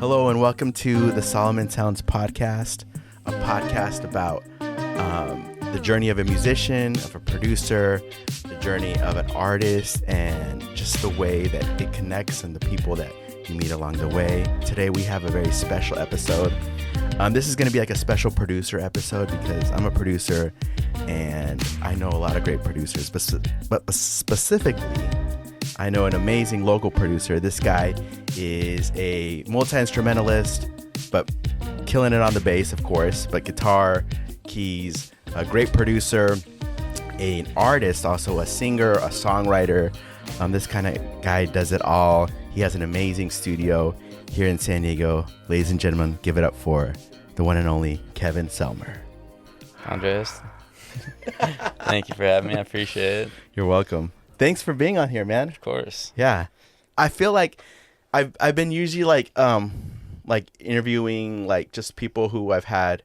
Hello and welcome to the Salomon Sounds podcast, a podcast about the journey of a musician, of a producer, the journey of an artist, and just the way that it connects and the people that you meet along the way. Today we have a very special episode. This is going to be like a special producer episode because I'm a producer and I know a lot of great producers, but specifically I know an amazing local producer. This guy is a multi-instrumentalist, but killing it on the bass, of course, but guitar, keys, a great producer, an artist, also a singer, a songwriter. This kind of guy does it all. He has an amazing studio here in San Diego. Ladies and gentlemen, give it up for the one and only Kevin Celmer. Andres, thank you for having me. I appreciate it. You're welcome. Thanks for being on here, man. Of course. Yeah. I feel like I've been usually like interviewing like just people who I've had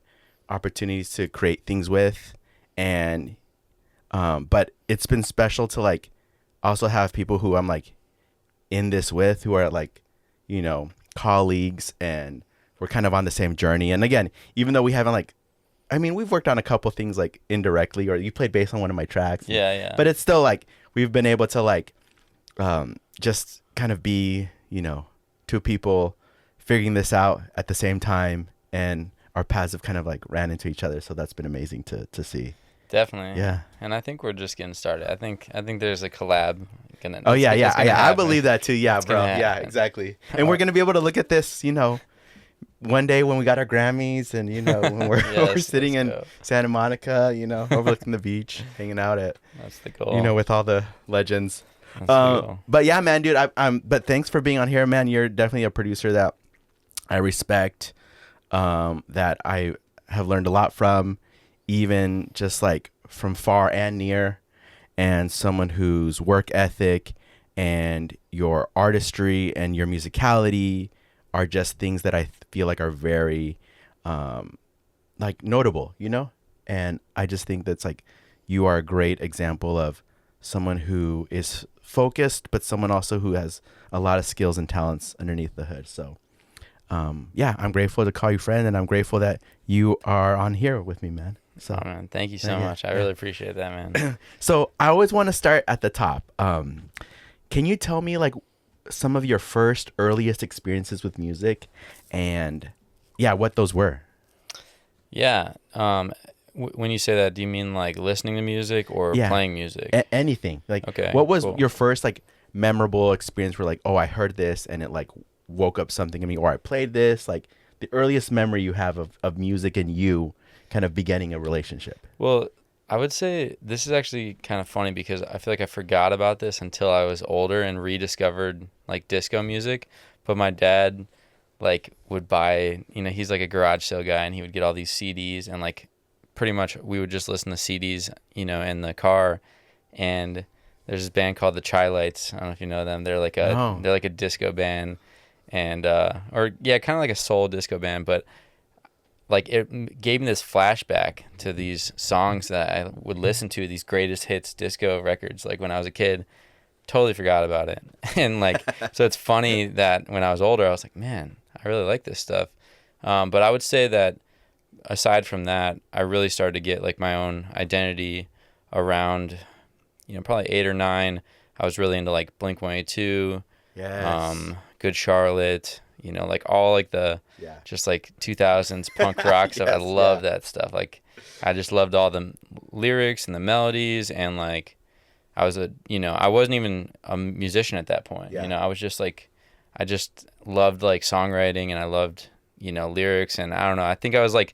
opportunities to create things with, and but it's been special to like also have people who I'm like in this with, who are like, you know, colleagues, and we're kind of on the same journey. And again, even though we haven't like, I mean, we've worked on a couple things like indirectly, or you played bass on one of my tracks. Yeah. But it's still like we've been able to like just kind of be, you know, two people figuring this out at the same time, and our paths have kind of like ran into each other. So that's been amazing to see. Definitely. Yeah. And I think we're just getting started. I think there's a collab. I believe that too. Yeah, it's bro. Yeah, exactly. And we're going to be able to look at this, you know, one day when we got our Grammys, and, you know, when we're, we're sitting in Santa Monica, you know, overlooking the beach, hanging out at, that's the goal. You know, with all the legends. That's the goal. But yeah, man, dude, but thanks for being on here, man. You're definitely a producer that I respect, that I have learned a lot from, even just like from far and near, and someone whose work ethic and your artistry and your musicality are just things that I feel like are very like notable, you know? And I just think that's like you are a great example of someone who is focused, but someone also who has a lot of skills and talents underneath the hood. So yeah, I'm grateful to call you friend, and I'm grateful that you are on here with me, man. So man, thank you so much. I really appreciate that, man. So I always want to start at the top. Can you tell me like some of your first earliest experiences with music, and yeah, what those were? Yeah. When you say that, do you mean like listening to music or playing music? Anything. Like, okay, what was your first like memorable experience where like, oh, I heard this and it like woke up something in me, or I played this? Like the earliest memory you have of music and you kind of beginning a relationship. Well, I would say this is actually kind of funny because I feel like I forgot about this until I was older and rediscovered like disco music. But my dad like would buy, you know, he's like a garage sale guy, and he would get all these CDs, and like pretty much we would just listen to CDs, you know, in the car. And there's this band called the Chai Lights. I don't know if you know them. They're like a disco band, and or yeah, kind of like a soul disco band, but like it gave me this flashback to these songs that I would listen to, these greatest hits disco records, like when I was a kid. Totally forgot about it. And like, so it's funny that when I was older, I was like, man, I really like this stuff. But I would say that aside from that, I really started to get like my own identity around, you know, probably 8 or 9. I was really into like Blink-182, Good Charlotte, you know, like all like the just like 2000s punk rock stuff. I love that stuff. Like I just loved all the lyrics and the melodies, and like I wasn't even a musician at that point. You know, I was just like, I just loved like songwriting, and I loved, you know, lyrics, and I don't know, I think I was like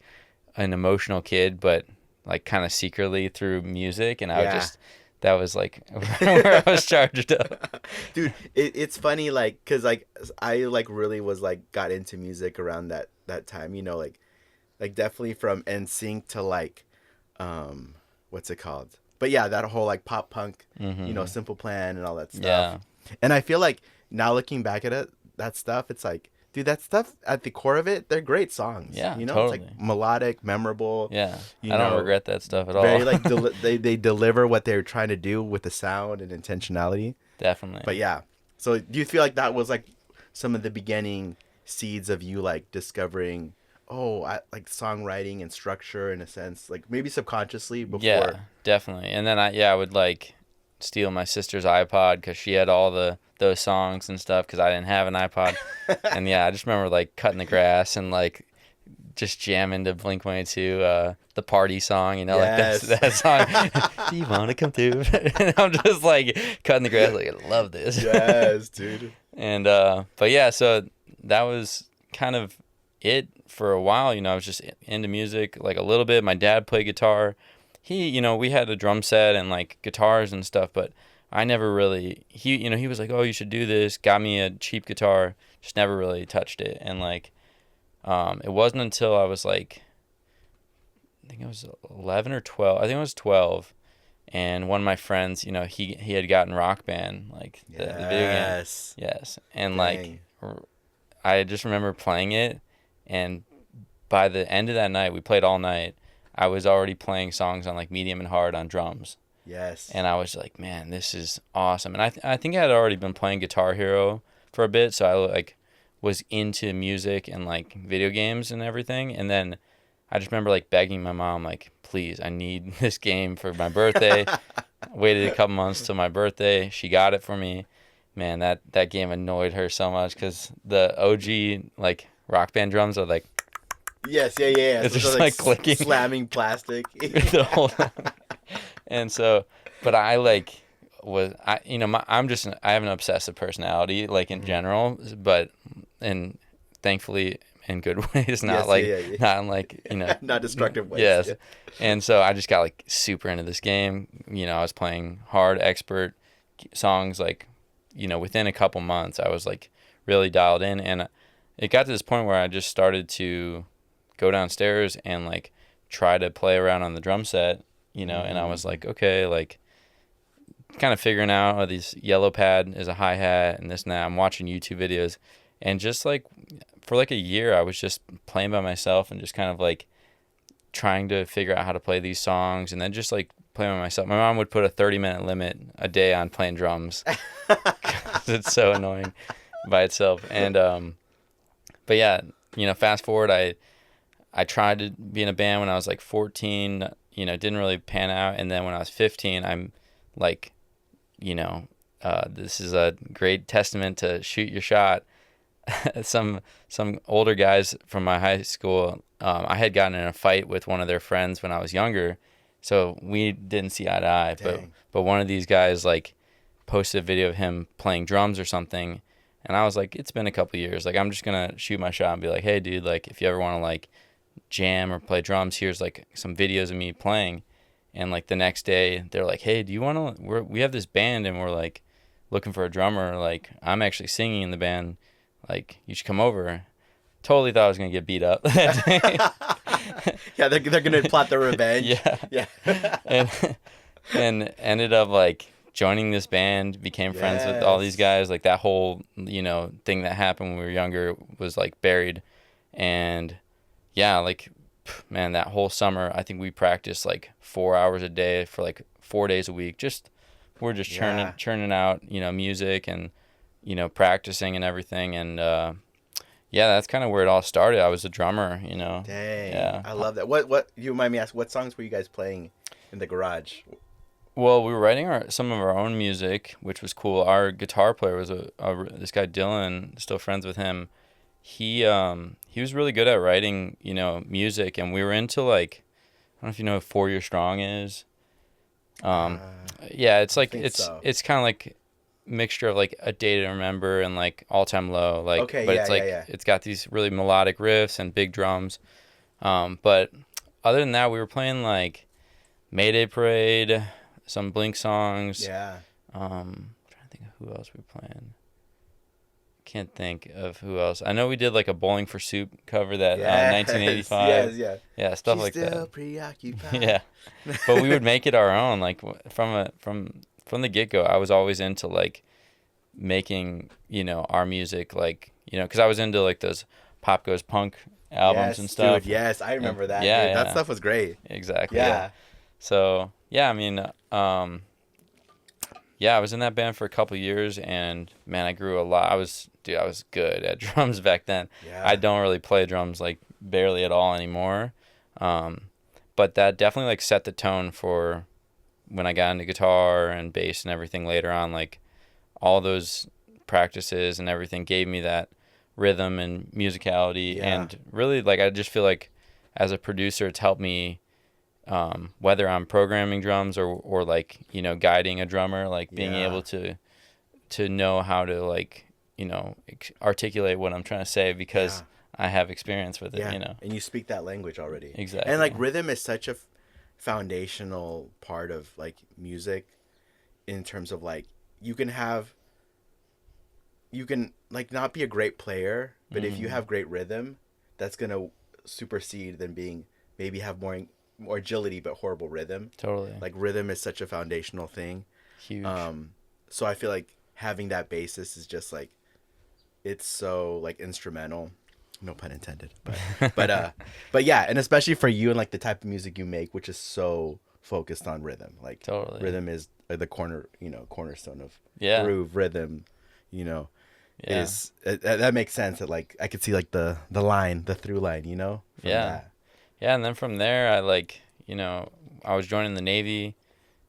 an emotional kid, but like kind of secretly through music, and I would just, that was like where I was charged up. Dude, it's funny, like, cause like I like really was like got into music around that time, you know, like definitely from NSYNC to like, what's it called? But yeah, that whole like pop punk, you know, Simple Plan and all that stuff. Yeah. And I feel like now looking back at it, that stuff, it's like, dude, that stuff at the core of it, they're great songs. Yeah, you know, totally. It's like melodic, memorable. Yeah, I don't regret that stuff at all. Very like they deliver what they're trying to do with the sound and intentionality. Definitely. But yeah, so do you feel like that was like some of the beginning seeds of you like discovering, oh, I like songwriting and structure in a sense, like maybe subconsciously before? Yeah, definitely. And then I would like steal my sister's iPod because she had all those songs and stuff because I didn't have an iPod. And yeah, I just remember like cutting the grass and like just jamming to Blink-182, the party song, like that song. Do you want to come through? And I'm just like cutting the grass, like I love this. Yes, dude. And but yeah, so that was kind of it for a while. I was just into music like a little bit. My dad played guitar. He, we had a drum set and like guitars and stuff, but I never really. He was like, oh, you should do this. Got me a cheap guitar. Just never really touched it. And like, it wasn't until I was like, I think I was 11 or 12. I think I was 12. And one of my friends, he had gotten Rock Band, like the video game. Yes. And like, I just remember playing it. And by the end of that night, we played all night. I was already playing songs on like medium and hard on drums. Yes. And I was like, man, this is awesome. And I think I had already been playing Guitar Hero for a bit. So I like was into music and like video games and everything. And then I just remember like begging my mom, like, please, I need this game for my birthday. Waited a couple months till my birthday. She got it for me. Man, that game annoyed her so much because the OG like Rock Band drums are like. Yes, yeah. It's so just like clicking, slamming plastic. The whole time. And so, but I like was I have an obsessive personality like in general, but and thankfully in good ways, not not in like not destructive ways. Yes, yeah. And so I just got like super into this game. I was playing hard expert songs like within a couple months I was like really dialed in, and it got to this point where I just started to go downstairs and like try to play around on the drum set, and I was like, okay, like kind of figuring out, oh, this yellow pad is a hi-hat and this and that. I'm watching YouTube videos, and just like for like a year I was just playing by myself and just kind of like trying to figure out how to play these songs, and then just like playing by myself. My mom would put a 30-minute limit a day on playing drums because it's so annoying by itself. And but yeah, fast forward, I tried to be in a band when I was like 14, didn't really pan out. And then when I was 15, I'm like, this is a great testament to shoot your shot. Some older guys from my high school, I had gotten in a fight with one of their friends when I was younger, so we didn't see eye to eye. But one of these guys like posted a video of him playing drums or something, and I was like, it's been a couple years, like I'm just gonna shoot my shot and be like, hey dude, like if you ever want to like jam or play drums, here's like some videos of me playing. And like the next day they're like, hey, do you want to, we have this band and we're like looking for a drummer, like I'm actually singing in the band, like you should come over. Totally thought I was gonna get beat up that day. Yeah, they're gonna plot their revenge. Yeah. and ended up like joining this band, became friends with all these guys. Like that whole thing that happened when we were younger was like buried. And yeah, like man, that whole summer I think we practiced like 4 hours a day for like 4 days a week. We're just churning out music and practicing and everything. And yeah, that's kind of where it all started. I was a drummer. Dang. Yeah, I love that. What you mind me asking, what songs were you guys playing in the garage? Well, we were writing some of our own music, which was cool. Our guitar player was this guy Dylan, still friends with him. He was really good at writing, music, and we were into like, I don't know if you know who 4 Year Strong is. Yeah, it's like it's kind of like mixture of like A Day to Remember and like All Time Low, like, okay, but yeah, it's like it's got these really melodic riffs and big drums. But other than that, we were playing like Mayday Parade, some Blink songs. Yeah. I'm trying to think of who else we were playing. Can't think of who else. I know we did like a Bowling for Soup cover that 1985. Yeah, stuff She's like that. Still preoccupied. Yeah, but we would make it our own. Like from the get go, I was always into like making our music, like because I was into like those Pop Goes Punk albums and stuff. Dude, yes, I remember that. Yeah, dude. That stuff was great. Exactly. Yeah. So yeah, I mean, yeah, I was in that band for a couple years, and man, I grew a lot. I was good at drums back then. Yeah. I don't really play drums like barely at all anymore. But that definitely like set the tone for when I got into guitar and bass and everything later on. Like all those practices and everything gave me that rhythm and musicality. Yeah. And really, like, I just feel like as a producer, it's helped me, whether I'm programming drums or like, you know, guiding a drummer, like being Yeah. able to know how to, like, you know, articulate what I'm trying to say because I have experience with it, Yeah. you know. And you speak that language already. Exactly. And like rhythm is such a foundational part of like music in terms of like you can like not be a great player, but if you have great rhythm, that's going to supersede than being maybe have more agility but horrible rhythm. Totally. Like rhythm is such a foundational thing. Huge. So I feel like having that basis is just like it's so like instrumental. No pun intended. But yeah, and especially for you and like the type of music you make, which is so focused on rhythm. Like Totally. rhythm is the cornerstone of Yeah. groove, rhythm, you know. Yeah. That makes sense. That like I could see like the through line, you know. From Yeah. that. Yeah, and then from there, I like, you know, I was joining the Navy,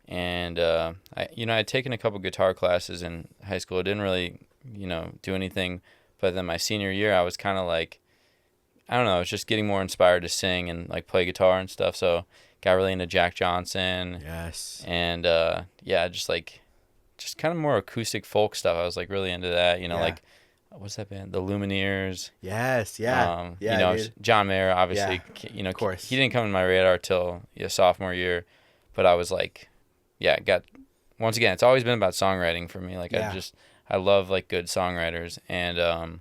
and I'd taken a couple guitar classes in high school. It didn't really, you know, do anything. But then my senior year, I was kind of like, I don't know, I was just getting more inspired to sing and like play guitar and stuff. So got really into Jack Johnson. Yes. And just kind of more acoustic folk stuff. I was like really into that. You know, like what's that band? The Lumineers. Yes. Yeah. You know, John Mayer, obviously. Yeah, you know, of course. He didn't come in my radar till sophomore year, but I was like, once again, it's always been about songwriting for me. Like I love like good songwriters, and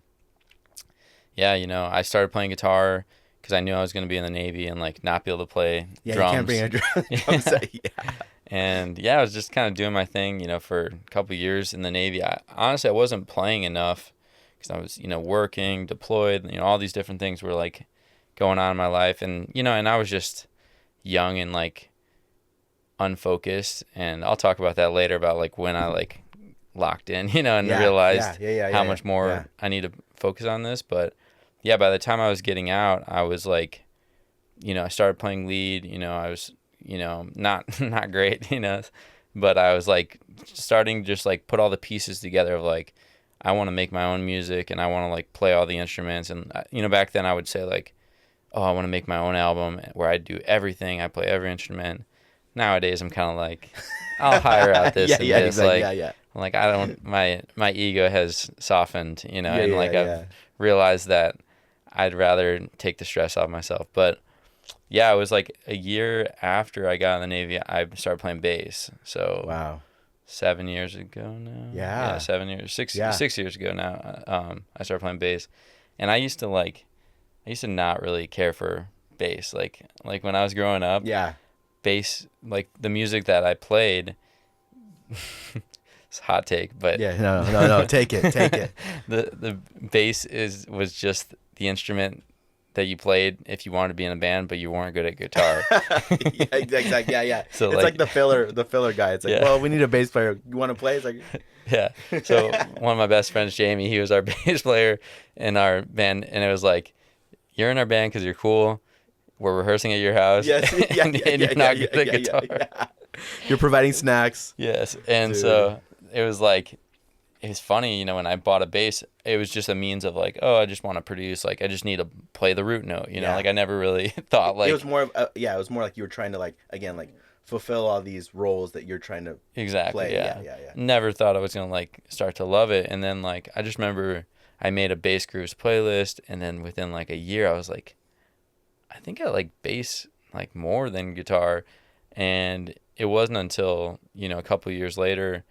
you know, I started playing guitar because I knew I was going to be in the Navy and like not be able to play drums. You can't bring a drum set. Yeah. And I was just kind of doing my thing, you know, for a couple of years in the Navy. Honestly, I wasn't playing enough because I was, you know, working, deployed, you know, all these different things were like going on in my life, and you know, and I was just young and like unfocused, and I'll talk about that later about like when I like locked in, you know, and realized how much more I need to focus on this. But yeah, by the time I was getting out, I was like, you know, I started playing lead, you know, I was, you know, not great, you know, but I was like starting to just like put all the pieces together of like, I want to make my own music and I want to like play all the instruments. And, you know, back then I would say like, oh, I want to make my own album where I do everything. I play every instrument. Nowadays I'm kind of like, I'll hire out this and this. Exactly. Like, I'm like, I don't, my ego has softened, you know, and like I've realized that I'd rather take the stress off myself. But yeah, it was like a year after I got in the Navy, I started playing bass. So wow, 7 years ago now. Yeah, 7 years, 6 years ago now. I started playing bass, and I used to not really care for bass. Like when I was growing up, bass, like the music that I played. It's a hot take, but no, take it. The bass was just the instrument that you played if you wanted to be in a band, but you weren't good at guitar. Exactly. Yeah. So it's like the filler guy. It's like, well, we need a bass player. You want to play? It's like, yeah. So one of my best friends, Jamie, he was our bass player in our band, and it was like, you're in our band because you're cool. We're rehearsing at your house. Yes. And you're not good at guitar. Yeah. You're providing snacks. Yes. And so it was like, it was funny, you know, when I bought a bass, it was just a means of like, oh, I just want to produce, like, I just need to play the root note, you know, like I never really thought like. It was more of, it was more like you were trying to like, again, like fulfill all these roles that you're trying to play. Yeah. Never thought I was going to like start to love it. And then like, I just remember I made a bass grooves playlist, and then within like a year, I was like, I think I like bass like more than guitar. And it wasn't until, you know, a couple of years later,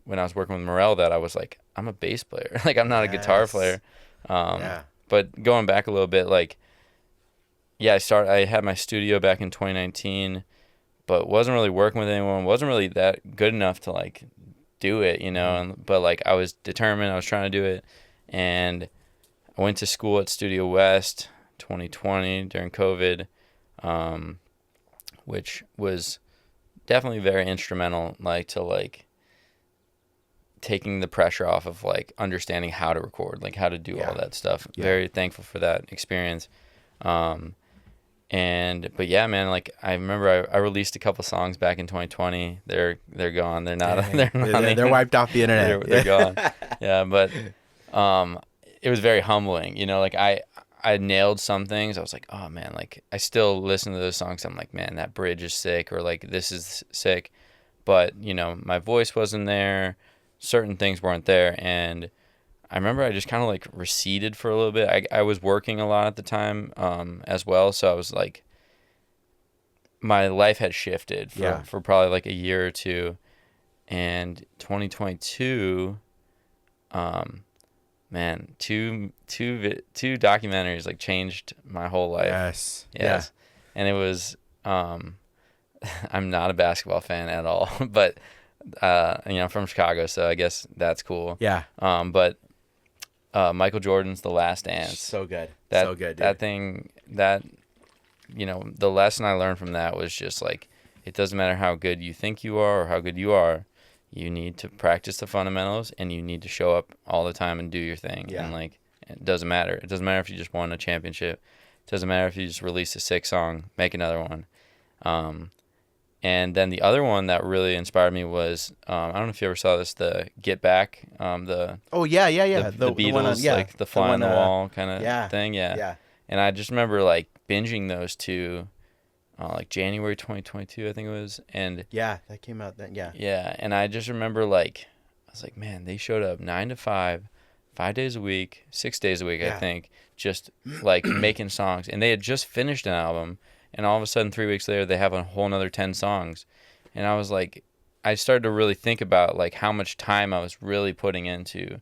when I was working with Morel, that I was like, I'm a bass player. Like, I'm not a guitar player. But going back a little bit, like, I had my studio back in 2019, but wasn't really working with anyone, wasn't really that good enough to, like, do it, you know? But, like, I was determined, I was trying to do it, and I went to school at Studio West 2020 during COVID, which was definitely very instrumental, like to like taking the pressure off of like understanding how to record, like how to do all that stuff. Very thankful for that experience. But yeah, man, like I remember I released a couple songs back in 2020. They're gone. They're not. They're wiped off the internet. They're gone. Yeah, but it was very humbling. You know, like I nailed some things. I was like, oh man, like I still listen to those songs. I'm like, man, that bridge is sick, or like this is sick. But you know, my voice wasn't there. Certain things weren't there, and I remember I just kind of like receded for a little bit. I was working a lot at the time as well, so I was like, my life had shifted for probably like a year or two, and 2022, man, two documentaries like changed my whole life. Yes. Yeah. And it was I'm not a basketball fan at all, but you know, I'm from Chicago, so I guess that's cool. Yeah. But Michael Jordan's The Last Dance. So good. So good, dude. That thing, that, you know, the lesson I learned from that was just like, it doesn't matter how good you think you are or how good you are. You need to practice the fundamentals, and you need to show up all the time and do your thing. Yeah. And like, it doesn't matter. It doesn't matter if you just won a championship. It doesn't matter if you just release a sick song, make another one. And then the other one that really inspired me was, I don't know if you ever saw this, the Get Back, the The Beatles, one on, like the fly on the wall kind of thing, Yeah. And I just remember like binging those two, like January 2022, I think it was, and yeah, that came out then, yeah, and I just remember like, I was like, man, they showed up 9 to 5, 5 days a week, 6 days a week, I think, just like making songs, and they had just finished an album. And all of a sudden, 3 weeks later, they have a whole nother 10 songs. And I was like, I started to really think about like how much time I was really putting into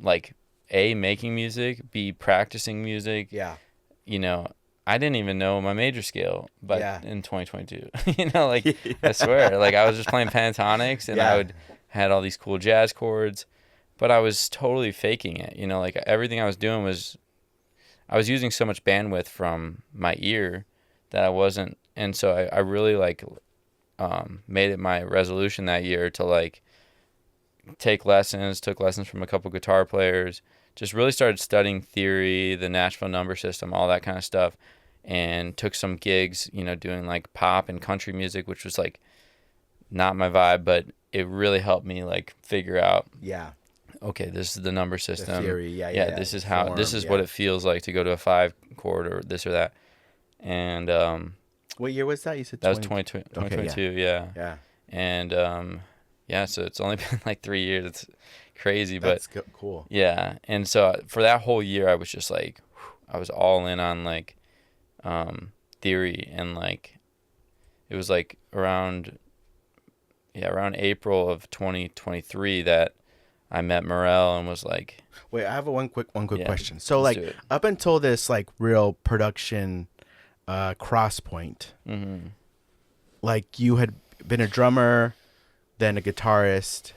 like A, making music, B, practicing music. Yeah. You know, I didn't even know my major scale in 2022. You know, like I swear, like I was just playing pentatonics, and I had all these cool jazz chords, but I was totally faking it. You know, like everything I was doing was, I was using so much bandwidth from my ear that I wasn't, and so I really like made it my resolution that year to like took lessons from a couple guitar players, just really started studying theory, the Nashville number system, all that kind of stuff, and took some gigs, you know, doing like pop and country music, which was like not my vibe, but it really helped me like figure out, okay, this is the number system, the theory, this is how, this is what it feels like to go to a 5 chord or this or that. And what year was that? You said that was 2022. Yeah. And so it's only been like 3 years. It's crazy, That's but cool. Yeah. And so for that whole year, I was just like, I was all in on like theory, and like it was like around April of 2023 that I met Morel and was like, wait, I have one quick question. So like up until this like real production cross point, like you had been a drummer, then a guitarist,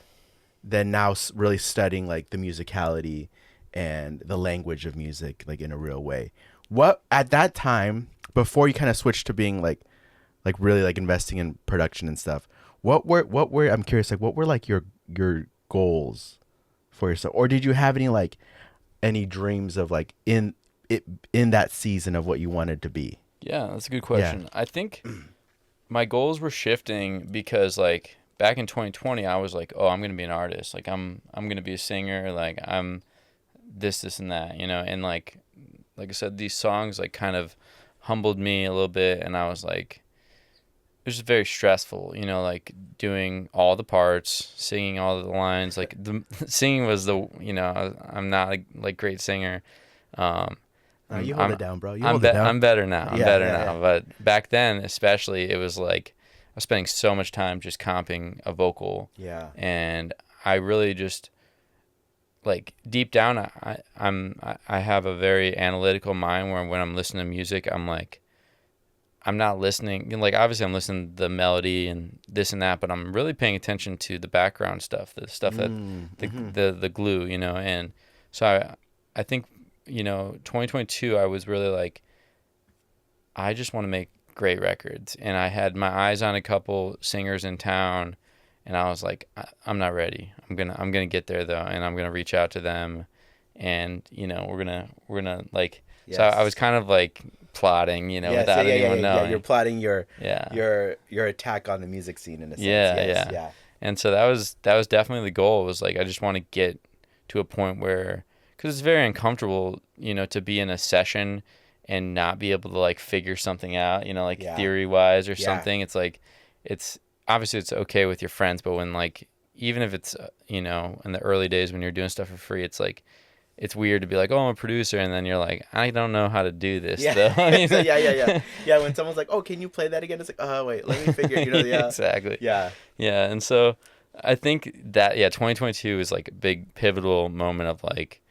then now really studying like the musicality and the language of music like in a real way. What at that time, before you kind of switched to being like really like investing in production and stuff, what were I'm curious, like what were like your goals for yourself, or did you have any dreams of like in that season of what you wanted to be? Yeah, that's a good question. I think my goals were shifting because like back in 2020, I was like, oh, I'm gonna be an artist. Like I'm gonna be a singer. Like I'm this and that, you know. And like I said, these songs like kind of humbled me a little bit, and I was like, it was just very stressful, you know, like doing all the parts, singing all the lines. Like the singing was I'm not a like great singer. You hold it down, bro. I'm better now. I'm better now. But back then, especially, it was like I was spending so much time just comping a vocal. Yeah. And I really just like deep down, I have a very analytical mind where when I'm listening to music, I'm like, I'm not listening. Like obviously, I'm listening to the melody and this and that, but I'm really paying attention to the background stuff, the stuff that the glue, you know. And so I think, you know, 2022, I was really like, I just want to make great records, and I had my eyes on a couple singers in town, and I was like, I'm not ready. I'm gonna get there though, and I'm gonna reach out to them, and we're gonna like. Yes. So I was kind of like plotting, without anyone knowing. Yeah, you're plotting your Yeah. your attack on the music scene in a sense. Yeah, yeah. And so that was definitely the goal. It was like, I just want to get to a point where, because it's very uncomfortable, to be in a session and not be able to like figure something out, theory wise or something. It's like, it's obviously it's okay with your friends, but when like, even if it's, in the early days when you're doing stuff for free, it's like, it's weird to be like, oh, I'm a producer, and then you're like, I don't know how to do this. Yeah, though. Yeah. When someone's like, oh, can you play that again? It's like, oh, wait, let me figure. Yeah, exactly. Yeah, yeah. And so I think that 2022 is like a big pivotal moment of like,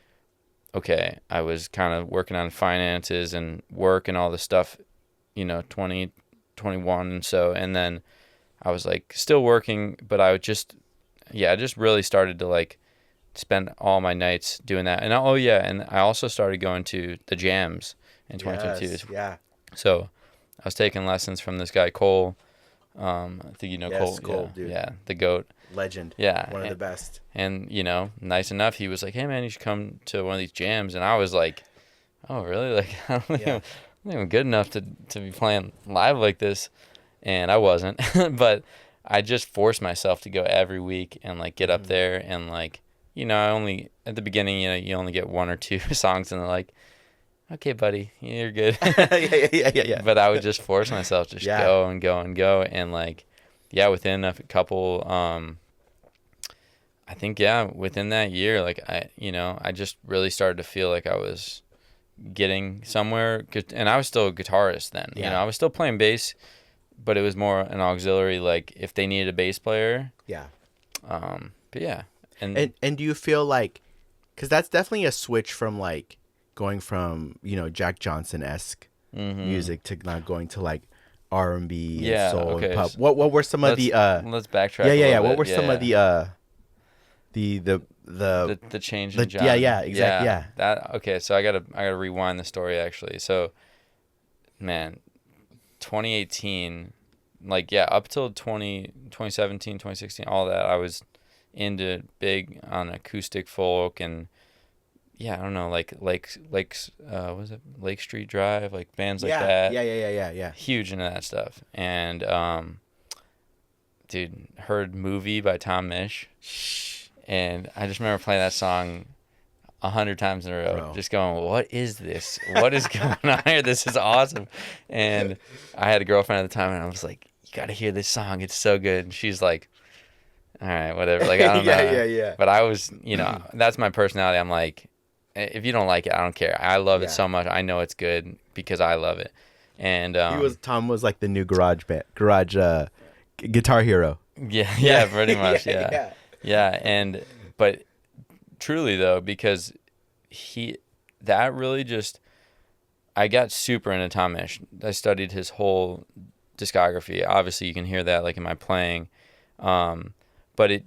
okay, I was kind of working on finances and work and all this stuff, 2021 and so, and then I was like still working, but I just really started to like spend all my nights doing that. And and I also started going to the jams in 2022. Yes, yeah. So I was taking lessons from this guy Cole. I think Cole. Cole, yeah, dude. Yeah, the GOAT. Legend. Yeah. One of the best. And nice enough, he was like, "Hey man, you should come to one of these jams." And I was like, "Oh really? Like I don't think I'm even good enough to be playing live like this." And I wasn't, but I just forced myself to go every week and like get up there and like. I only, at the beginning, you only get one or two songs and they're like, okay, buddy, you're good. Yeah. But I would just force myself to just go and go and go. And like, within a couple, I think, within that year, like I just really started to feel like I was getting somewhere. And I was still a guitarist then, I was still playing bass, but it was more an auxiliary, like if they needed a bass player. Yeah. But yeah. And do you feel like, because that's definitely a switch from like going from Jack Johnson-esque music to now going to like R&B and soul and pop. What were some of the let's backtrack. Yeah. What were some of the change in genre? Exactly. Yeah. That okay. So I gotta rewind the story actually. So, man, 2018, like up till 2017, 2016, all that I was into big on acoustic folk and I don't know, like was it Lake Street Drive, like bands like that. Yeah. Huge into that stuff. And dude, heard Movie by Tom Misch. And I just remember playing that song 100 times in a row. Bro. Just going, what is this? What is going on here? This is awesome. And I had a girlfriend at the time and I was like, you gotta hear this song, it's so good. And she's like, all right, whatever. Like, I don't know. Yeah. But I was, that's my personality. I'm like, if you don't like it, I don't care. I love it so much. I know it's good because I love it. And Tom was like the new garage guitar hero. Yeah, pretty much. Yeah. And but truly though, because that really just, I got super into Tom Misch. I studied his whole discography. Obviously, you can hear that like in my playing. But it,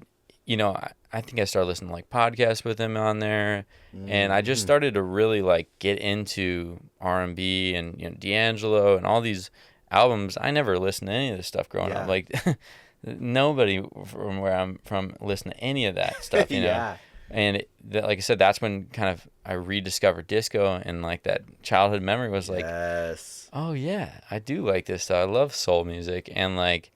I think I started listening to like podcasts with him on there, and I just started to really like get into R&B and D'Angelo and all these albums. I never listened to any of this stuff growing up. Like nobody from where I'm from listened to any of that stuff, And like I said, that's when kind of I rediscovered disco, and like that childhood memory was like, oh yeah, I do like this stuff. I love soul music, and like,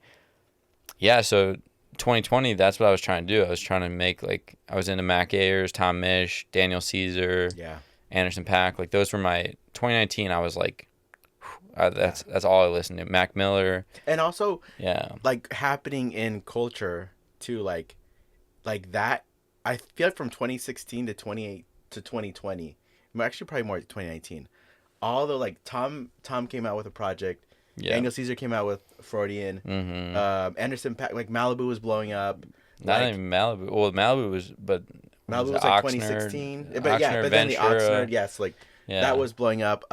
so 2020, that's what I was trying to do. I was trying to make like, I was into Mac Ayers, Tom Misch, Daniel Caesar, Anderson Paak. Like those were my 2019. I was like, that's all I listened to. Mac Miller, and also like happening in culture too, like that. I feel like from 2016 to 2020, actually probably more 2019. Although like Tom came out with a project. Daniel Caesar came out with Freudian. Anderson Paak, like Malibu was blowing up. Not even Malibu. Well, Malibu was like Oxnard, 2016. But but then the Oxnard, like that was blowing up.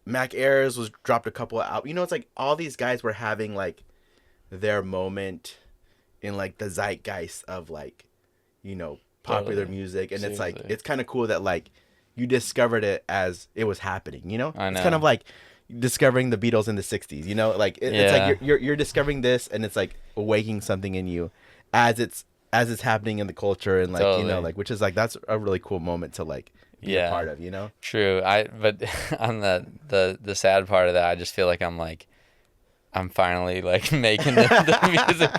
Mac Ayers was dropped a couple of albums. It's like all these guys were having like their moment in like the zeitgeist of like, popular music, and it's like it's kind of cool that like you discovered it as it was happening, you know? I know. It's kind of like discovering the Beatles in the 60s, you know? Like it's like you're discovering this, and it's like awakening something in you as it's happening in the culture, and like you know, like, which is like, that's a really cool moment to like be a part of, you know? True. But on the sad part of that, I just feel like I'm finally like making the music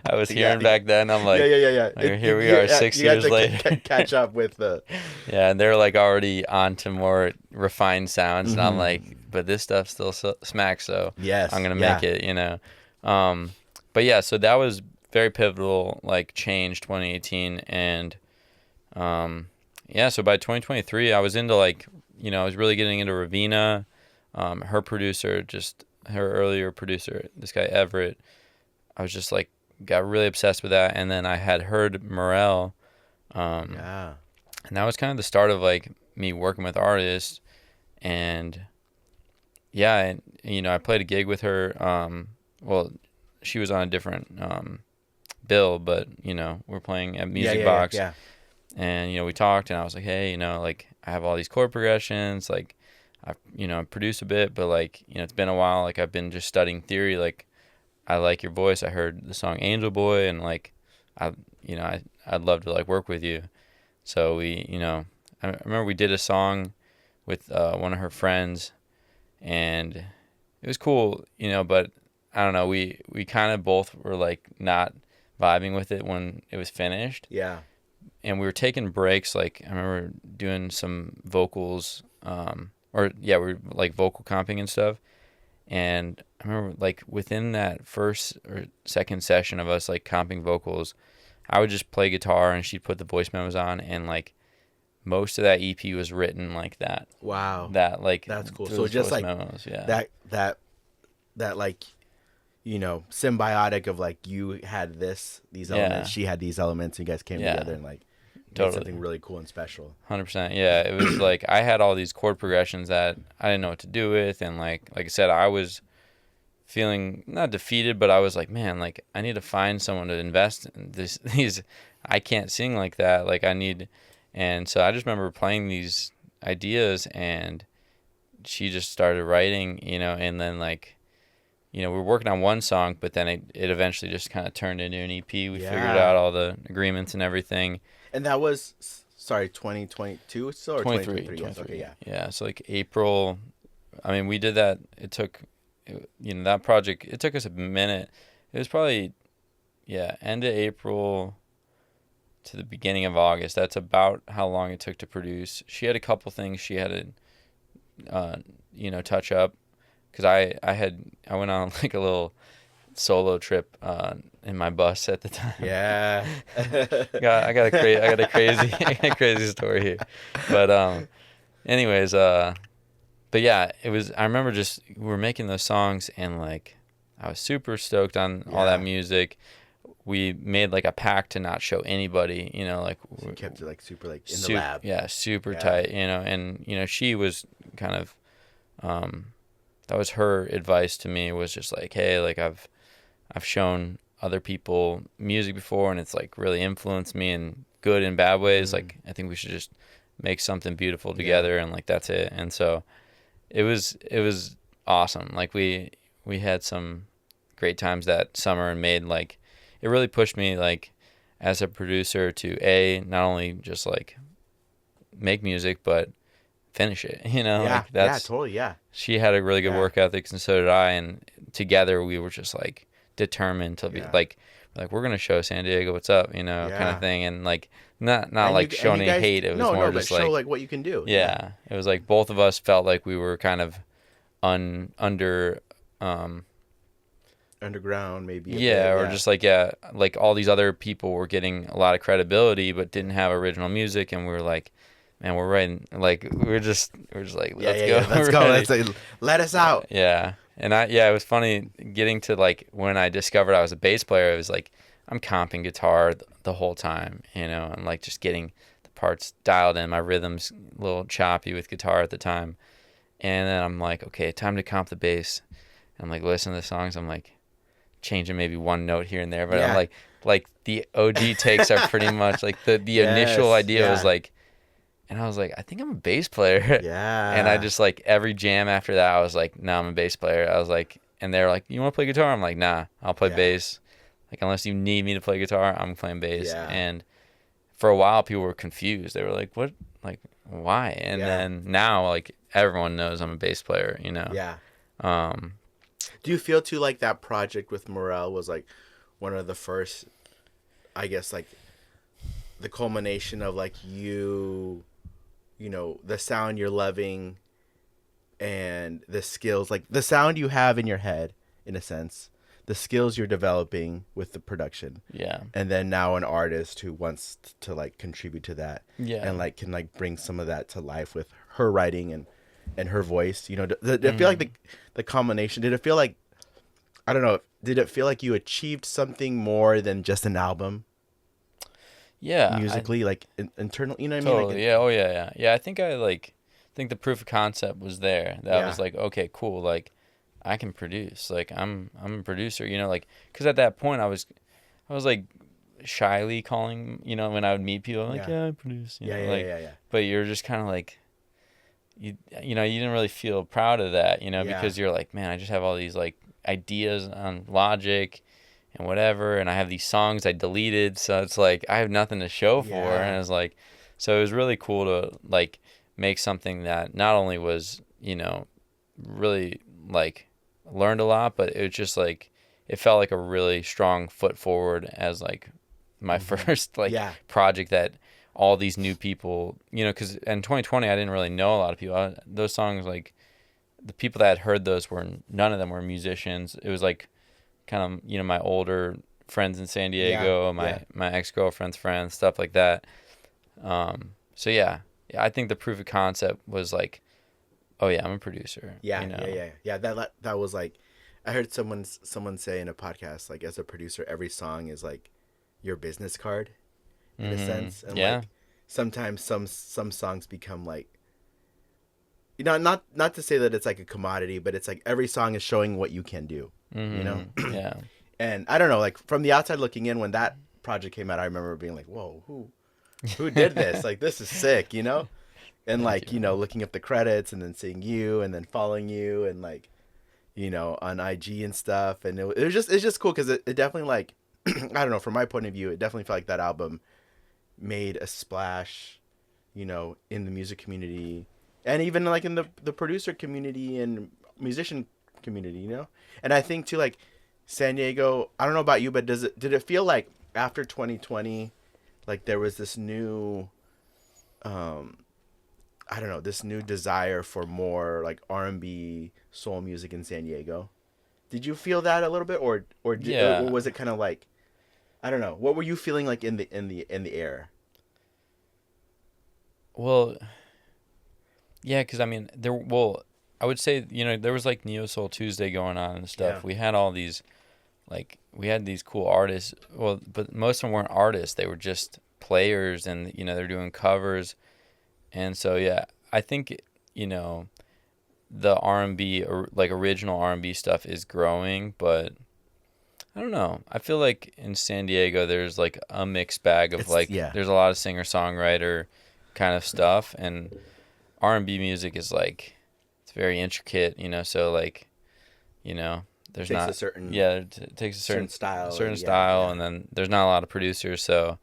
I was hearing back then. I'm like, here we are 6 years later. Catch up with the. Yeah, and they're like already on to more refined sounds, and I'm like, but this stuff still smacks, so I'm gonna make it, you know. But yeah, so that was very pivotal, like change 2018, and so by 2023, I was into like, you know, I was really getting into Ravina, her earlier producer, this guy Everett. I was just like, got really obsessed with that, and then I had heard Morel, and that was kind of the start of like me working with artists, and and you know, I played a gig with her. Well, she was on a different bill, but you know, we're playing at Music Box, and you know, we talked, and I was like, hey, you know, like I have all these chord progressions, like I, you know, produce a bit, but like, you know, it's been a while, like I've been just studying theory, like I like your voice. I heard the song Angel Boy, and like I'd love to like work with you. So we, you know, I remember we did a song with one of her friends, and it was cool, you know, but I don't know, we kind of both were like not vibing with it when it was finished. Yeah. And we were taking breaks, like I remember doing some vocals, we were like vocal comping and stuff. And I remember like within that first or second session of us like comping vocals, I would just play guitar and she'd put the voice memos on, and like most of that EP was written like that. Wow. That like, that's cool. So just like memos, that like, you know, symbiotic of like, you had these elements, she had these elements, and you guys came together and like made something really cool and special. 100%. Yeah, it was like I had all these chord progressions that I didn't know what to do with, and like I said, I was feeling not defeated, but I was like, man, like I need to find someone to invest in these. I can't sing like that. Like I need, and so I just remember playing these ideas, and she just started writing, you know, and then like, you know, we were working on one song, but then it eventually just kind of turned into an EP. We figured out all the agreements and everything. And that was, 2022 still, or 2023? Yes, okay, yeah. So like April, I mean, we did that. It took, you know, that project, it took us a minute. It was probably, end of April to the beginning of August. That's about how long it took to produce. She had a couple things she had to, you know, touch up. Because I went on like a little solo trip in my bus at the time. Yeah. I got a crazy story here. But anyways, but yeah, it was, I remember just, we were making those songs, and like I was super stoked on all that music. We made like a pact to not show anybody, you know, like so we kept it like super like in the lab. Yeah, super tight, you know, and you know, she was kind of that was her advice to me, was just like, hey, like I've shown other people music before, and it's like really influenced me in good and bad ways. Like I think we should just make something beautiful together, and like that's it. And so it was awesome. Like we had some great times that summer, and made like, it really pushed me like as a producer to not only just like make music, but finish it, you know. Like that's totally. She had a really good work ethic, and so did I, and together we were just like determined to be like we're gonna show San Diego what's up, you know, kind of thing. And like not like showing any hate, it was more just like show like what you can do. It was like both of us felt like we were kind of underground maybe just like like all these other people were getting a lot of credibility but didn't have original music, and we were like, man, we're writing, like we're just like, let's go. Let's go. Let's like, let us out. And it was funny getting to like, when I discovered I was a bass player, it was like I'm comping guitar the whole time, you know, and like just getting the parts dialed in. My rhythm's a little choppy with guitar at the time, and then I'm like, okay, time to comp the bass. And I'm like, listen to the songs, I'm like changing maybe one note here and there, but I'm like the OG takes are pretty much like the initial idea was like, And I was like, I think I'm a bass player. Yeah. And I just like every jam after that, I was like, no, I'm a bass player. I was like, and they're like, you want to play guitar? I'm like, nah, I'll play Yeah. bass. Like, unless you need me to play guitar, I'm playing bass. Yeah. And for a while, people were confused. They were like, what? Like, why? And Yeah. then now, like, everyone knows I'm a bass player, you know? Yeah. Um, Do you feel too like that project with Morel was like one of the first, I guess, like the culmination of like you know, the sound you're loving and the skills, like the sound you have in your head, in a sense, the skills you're developing with the production. yeah. And then now an artist who wants to like contribute to that. Yeah. And like can like bring some of that to life with her writing and her voice. You know, did it feel like the combination, did it feel like, I don't know, did it feel like you achieved something more than just an album? Yeah. Musically, like internal, you know what I Totally. mean? Like, Yeah. Oh, yeah. Yeah. Yeah. I think the proof of concept was there. That Yeah. was like, okay, cool. Like, I can produce. Like, I'm a producer, you know, like, because at that point I was like shyly calling, you know, when I would meet people, I'm like, Yeah. yeah, I produce, you Yeah, know, yeah, like, yeah. but you're just kind of like, you know, you didn't really feel proud of that, you know, Yeah. because you're like, man, I just have all these like ideas on Logic and whatever, and I have these songs I deleted, so it's like I have nothing to show for, Yeah. and it's like, so it was really cool to like make something that not only was, you know, really like learned a lot, but it was just like it felt like a really strong foot forward as like my first like Yeah. project that all these new people, you know, because in 2020 I didn't really know a lot of people. Those songs, like the people that had heard those were, none of them were musicians. It was like kind of, you know, my older friends in San Diego, my ex-girlfriend's friends, stuff like that. So yeah, I think the proof of concept was like, oh yeah, I'm a producer. Yeah, you know? yeah. That was like, I heard someone say in a podcast, like as a producer, every song is like your business card, in a sense, and Yeah. like sometimes some songs become like, you know, not to say that it's like a commodity, but it's like every song is showing what you can do, you know. Yeah. And I don't know, like from the outside looking in, when that project came out, I remember being like, whoa, who did this? Like, this is sick, you know. And like, you know, looking up the credits and then seeing you and then following you and like, you know, on IG and stuff. And it's just cool because it definitely like, I don't know, from my point of view, it definitely felt like that album made a splash, you know, in the music community and even like in the producer community and musician community, you know. And I think too, like San Diego, I don't know about you, but did it feel like after 2020, like there was this new, I don't know, this new desire for more like R&B soul music in San Diego? Did you feel that a little bit, or was it kind of like, I don't know, what were you feeling like in the air? Well, yeah, because I mean, I would say, you know, there was like Neo Soul Tuesday going on and stuff. Yeah. We had all these, like, we had these cool artists. Well, but most of them weren't artists. They were just players, and you know, they're doing covers. And so, yeah, I think, you know, the R&B, or like original R&B stuff is growing, but I don't know. I feel like in San Diego, there's like a mixed bag of there's a lot of singer-songwriter kind of stuff, and R&B music is like, it's very intricate, you know, so like, you know, there's not, it takes a certain style, and then there's not a lot of producers, so,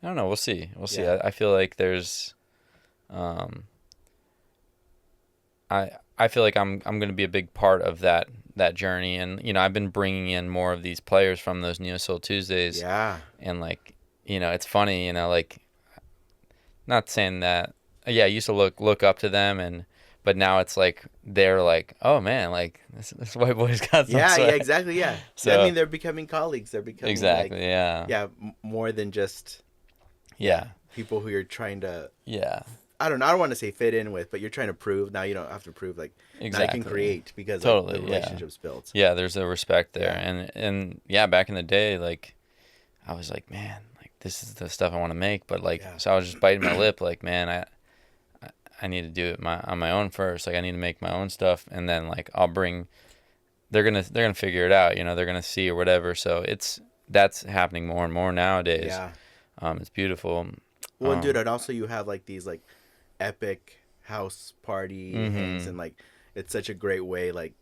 I don't know. We'll see. I feel like there's, I feel like I'm going to be a big part of that journey, and you know, I've been bringing in more of these players from those Neo Soul Tuesdays. Yeah. And like, you know, it's funny, you know, like, not saying that. Yeah, I used to look up to them, but now it's like they're like, oh man, like this white boy's got some. Yeah, swag. yeah, exactly, yeah. So I mean, they're becoming colleagues. They're becoming exactly, like, yeah, more than just. Yeah. People who you're trying to. Yeah. I don't want to say fit in with, but you're trying to prove. Now you don't have to prove, like, exactly. Now you can create because totally, the relationship's built. Yeah, there's a respect there. And yeah, back in the day, like, I was like, man, like, this is the stuff I want to make. But like, so I was just biting my lip, like, man, I need to do it on my own first. Like, I need to make my own stuff. And then like, they're going to figure it out, you know, they're going to see or whatever. So that's happening more and more nowadays. Yeah. It's beautiful. Well, and dude, and also you have like these like epic house party hangs, and like it's such a great way like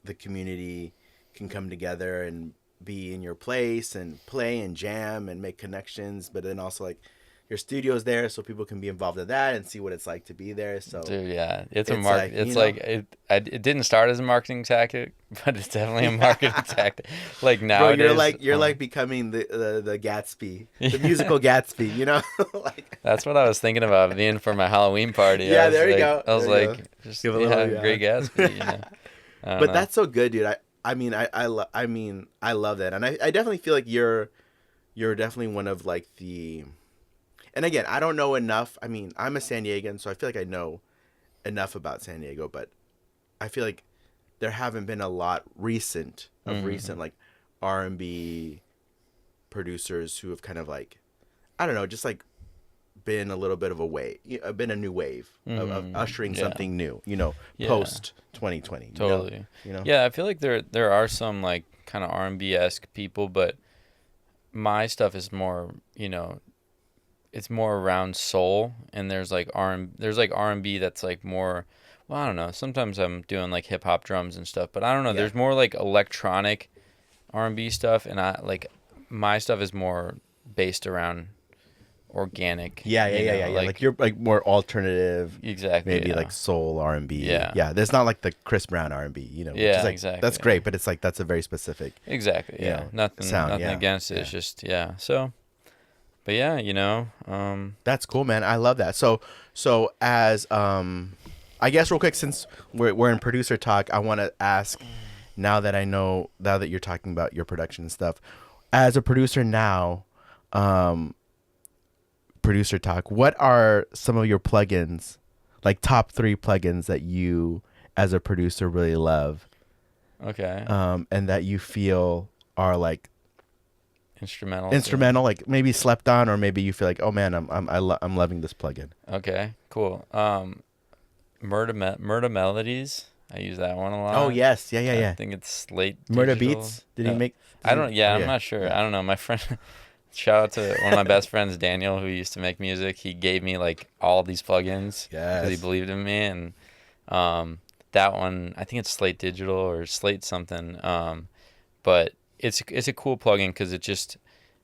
the community can come together and be in your place and play and jam and make connections, but then also like your studio's there so people can be involved in that and see what it's like to be there. So dude, yeah, it's it didn't start as a marketing tactic, but it's definitely a marketing tactic. Like nowadays, bro, you're like becoming the Gatsby, the musical Gatsby, you know? Like that's what I was thinking about being for my Halloween party. Yeah, there you go. I was like, just give a little, Great Gatsby, you know. But that's so good, dude. I mean I love that, and I definitely feel like you're definitely one of like the. And again, I don't know enough. I mean, I'm a San Diegan, so I feel like I know enough about San Diego, but I feel like there haven't been a lot recent like R&B producers who have kind of like, I don't know, just like been a little bit of a wave, been a new wave of ushering something new, you know, post 2020. Totally. You know? Yeah, I feel like there are some like kind of R&B-esque people, but my stuff is more, you know, it's more around soul, and there's like R&B that's like more, well, I don't know, sometimes I'm doing like hip hop drums and stuff, but I don't know, there's more like electronic R&B stuff, and I like my stuff is more based around organic. Yeah. Like you're like more alternative, exactly, maybe like soul R&B. Yeah. There's not like the Chris Brown R&B, you know. Yeah, like, exactly. That's great, but it's like that's a very specific. Exactly. Yeah. Nothing against it. It's just So. But yeah, you know, that's cool, man. I love that. So as I guess real quick, since we're in producer talk, I want to ask, now that you're talking about your production and stuff, as a producer now, producer talk, what are some of your plugins, like top 3 plugins that you as a producer really love? Okay. And that you feel are like instrumental, like maybe slept on, or maybe you feel like, oh man, I'm loving this plugin. Okay, cool. Murder Melodies, I use that one a lot. Oh yes, yeah. I think it's Slate Murder Digital. Beats. Did he make? I don't. Yeah, I'm not sure. I don't know. My friend, shout out to one of my best friends, Daniel, who used to make music. He gave me like all these plugins because he believed in me, and that one, I think it's Slate Digital or Slate something. But it's a cool plugin because it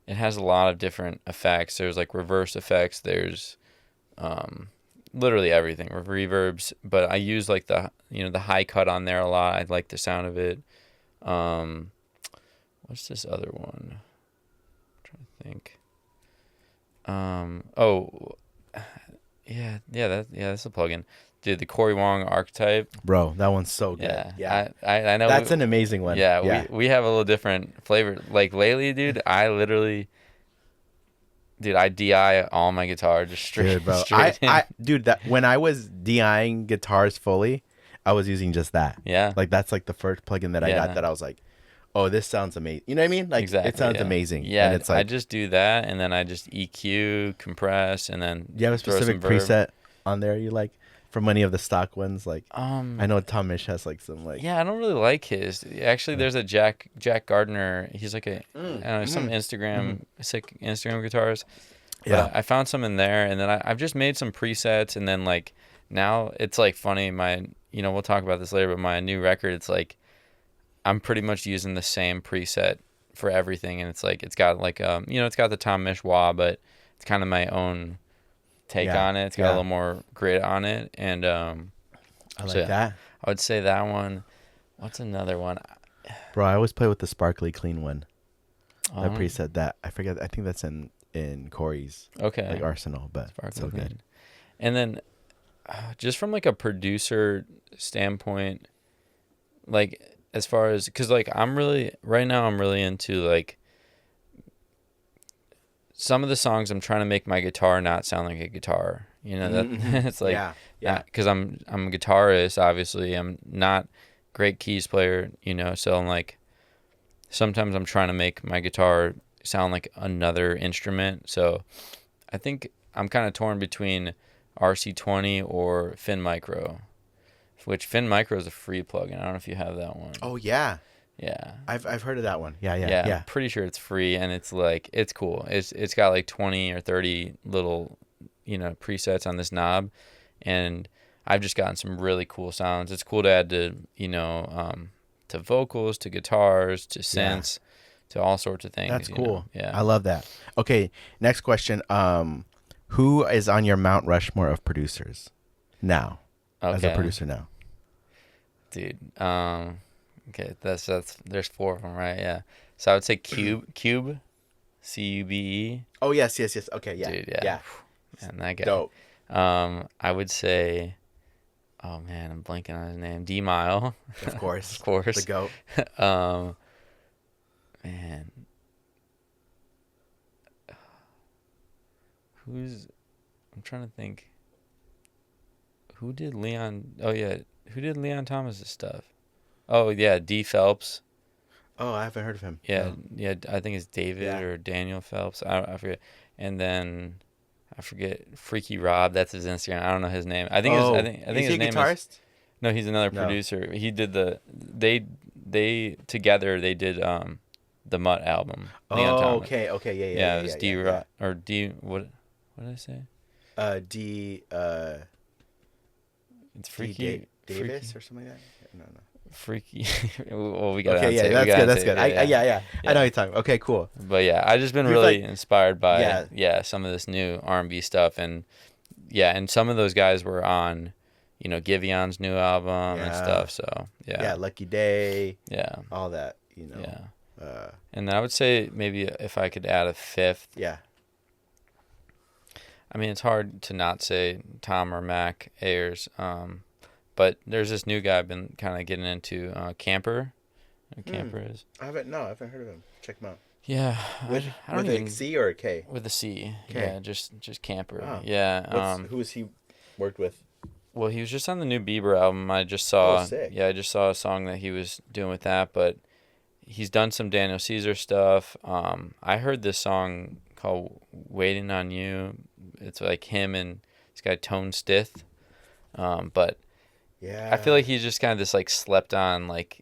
has a lot of different effects. There's like reverse effects. There's literally everything, reverbs. But I use like the high cut on there a lot. I like the sound of it. What's this other one? I'm trying to think. That's a plugin. Dude, the Corey Wong Archetype. Bro, that one's so good. Yeah. I know. That's an amazing one. Yeah, we have a little different flavor. Like lately, dude, I DI all my guitar just straight. Dude, bro. When I was DIing guitars fully, I was using just that. Yeah. Like that's like the first plugin that I got that I was like, oh, this sounds amazing. You know what I mean? Like exactly, it sounds amazing. Yeah. And it's like, I just do that, and then I just EQ, compress, and then do you have a specific preset on there you like? From any of the stock ones, like I know Tom Misch has like some like. Yeah, I don't really like his. Actually, there's a Jack Gardner. He's like I don't know, some sick Instagram guitars. But I found some in there, and then I've just made some presets, and then like now it's like funny. We'll talk about this later, but my new record, it's like I'm pretty much using the same preset for everything, and it's like it's got like it's got the Tom Misch wah, but it's kind of my own take on it. It's got a little more grit on it, and I like that. I would say that one. What's another one? Bro, I always play with the sparkly clean one. That preset that I forget. I think that's in Corey's like arsenal, but sparkly so good. And then just from like a producer standpoint, like as far as because like I'm really into like. Some of the songs I'm trying to make my guitar not sound like a guitar. You know, that it's like because I'm a guitarist, obviously. I'm not great keys player, so I'm like sometimes I'm trying to make my guitar sound like another instrument. So I think I'm kind of torn between RC20 or Fin Micro, which Fin Micro is a free plugin. I don't know if you have that one. Oh yeah. Yeah, I've heard of that one. Yeah. I'm pretty sure it's free, and it's like it's cool. It's got like 20 or 30 little presets on this knob, and I've just gotten some really cool sounds. It's cool to add to to vocals, to guitars, to synths, to all sorts of things. That's cool. Yeah, I love that. Okay, next question. Who is on your Mount Rushmore of producers now? As a producer now, dude. Okay, that's there's 4 of them, right? Yeah. So I would say Cube, Cube. Oh yes. Okay, yeah. Dude, yeah. Man, that guy. Dope. I would say, oh man, I'm blanking on his name. D Mile. Of course. Of course. The GOAT. Man. I'm trying to think. Who did Leon? Oh yeah, who did Leon Thomas's stuff? Oh yeah, D Phelps. Oh, I haven't heard of him. Yeah, No. yeah. I think it's David or Daniel Phelps. I forget. And then I forget Freaky Rob. That's his Instagram. I don't know his name. I think is his he a name guitarist? is. No, he's another producer. He did they together they did the Mutt album. Leon Thomas. Okay, yeah. It was D Rob or D what did I say? D. It's Freaky Davis or something like that. No. Freaky. Well, we got. Okay, yeah, that's good. Yeah. I know what you're talking about. Okay, cool. But yeah, I just been really inspired by some of this new R&B stuff, and some of those guys were on, Givion's new album and stuff. So yeah, Lucky Day, all that, Yeah. And I would say maybe if I could add a 5th. Yeah. I mean, it's hard to not say Tom or Mac Ayers. But there's this new guy I've been kind of getting into, Camper. Camper is. I haven't heard of him. Check him out. Yeah. With a C or a K? With a C. Okay. Yeah, just Camper. Oh. Yeah. Who has he worked with? Well, he was just on the new Bieber album. I just saw. Oh, sick. Yeah, I just saw a song that he was doing with that. But he's done some Daniel Caesar stuff. I heard this song called "Waiting on You." It's like him and this guy Tone Stith. But yeah, I feel like he's just kind of this like slept on like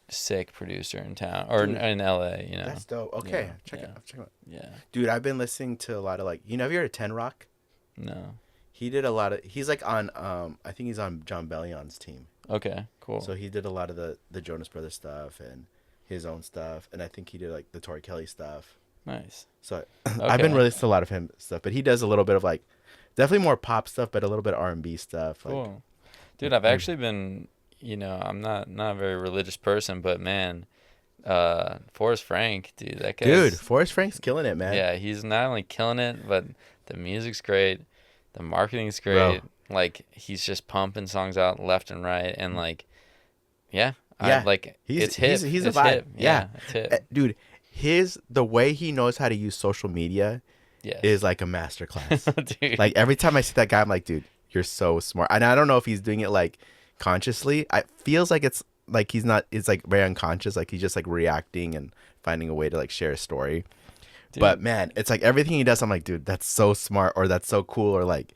sick producer in town or in LA. That's dope. Okay, check it out. Yeah. Dude, I've been listening to a lot of have you heard of Ten Rock? No. He did a lot of. He's like on. I think he's on John Bellion's team. Okay. Cool. So he did a lot of the Jonas Brothers stuff and his own stuff, and I think he did like the Tori Kelly stuff. Nice. So I've been listening to a lot of him stuff, but he does a little bit of definitely more pop stuff, but a little bit of R&B stuff. Cool. Dude, I've actually been, I'm not a very religious person, but man, Forrest Frank, dude, that guy. Dude, Forrest Frank's killing it, man. Yeah, he's not only killing it, but the music's great, the marketing's great. Bro. Like he's just pumping songs out left and right, and it's hip. He's it's a vibe. Hip. Yeah, it's hip. Dude, the way he knows how to use social media is like a masterclass. Dude. Like every time I see that guy, I'm like, dude, you're so smart. And I don't know if he's doing it like consciously. It feels like it's like he's not. It's like very unconscious. Like he's just like reacting and finding a way to like share a story. Dude. But man, it's like everything he does, I'm like, dude, that's so smart, or that's so cool, or like,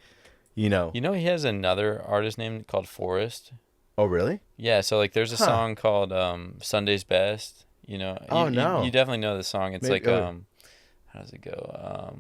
he has another artist name called Forrest. Oh really? Yeah. So like, there's a song called "Sunday's Best." No. You definitely know the song. It's Maybe, how does it go?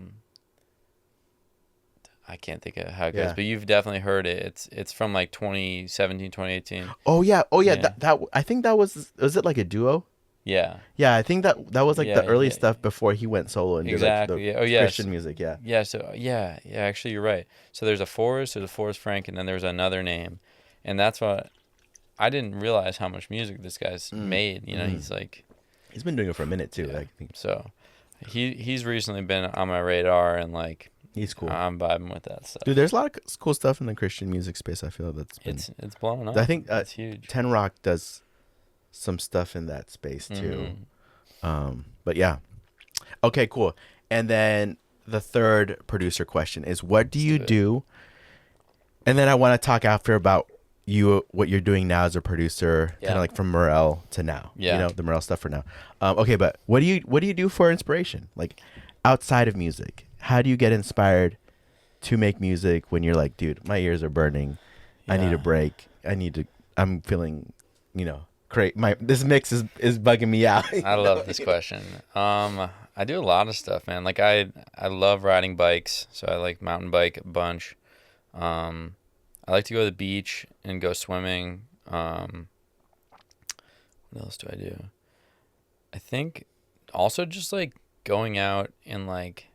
I can't think of how it goes, but you've definitely heard it. It's from like 2017, 2018. Oh yeah. That I think that was it like a duo? Yeah. Yeah, I think that was like the early stuff before he went solo and did like the Christian music. Yeah. Yeah. So yeah. Actually, you're right. So there's a Forrest Frank, and then there's another name, and that's what I didn't realize how much music this guy's made. He's been doing it for a minute too. Yeah. I think. So he's recently been on my radar, and like he's cool. I'm vibing with that stuff. Dude, there's a lot of cool stuff in the Christian music space. I feel it's blowing up. I think it's huge. Ten Rock does some stuff in that space too. But yeah. Okay, cool. And then the third producer question is, what do you do? And then I want to talk after about what you're doing now as a producer, kind of like from Morel to now. The Morel stuff for now. Okay, but what do you do for inspiration? Like outside of music, how do you get inspired to make music when you're like, dude, my ears are burning. I need a break. I'm feeling, this mix is bugging me out. I love this question. I do a lot of stuff, man. Like I love riding bikes, so I like mountain bike a bunch. I like to go to the beach and go swimming. What else do I do? I think also just like going out and like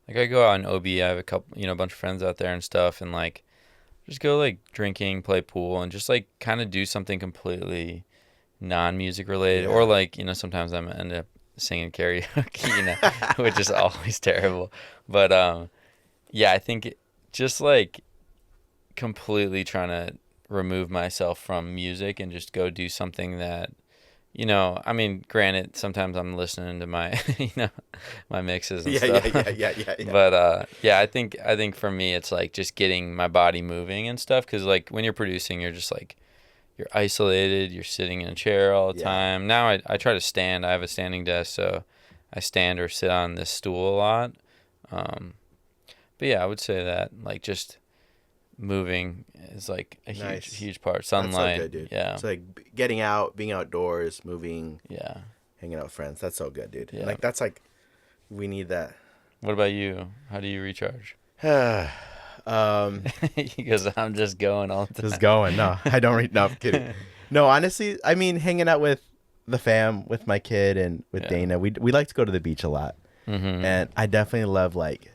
I go out in OB. I have a couple, a bunch of friends out there and stuff, and like just go like drinking, play pool, and just like kind of do something completely non-music related, or like sometimes I'm end up singing karaoke, which is always terrible. But yeah, I think just like completely trying to remove myself from music and just go do something that I mean, granted, sometimes I'm listening to my my mixes and stuff. Yeah. But yeah, I think for me it's like just getting my body moving and stuff, because like when you're producing, you're just like you're isolated, you're sitting in a chair all the time. Now I try to stand. I have a standing desk, so I stand or sit on this stool a lot. But yeah, I would say that like just moving is like a huge part. Sunlight. That's so good, dude. Yeah. So like getting out, being outdoors, moving. Yeah. Hanging out with friends. That's so good, dude. Yeah. Like that's like we need that. What about you? How do you recharge? Because I'm just going all the time. Just going. No, I don't. No, I'm kidding. No, honestly, I mean, hanging out with the fam, with my kid and with Dana. We like to go to the beach a lot, and I definitely love like.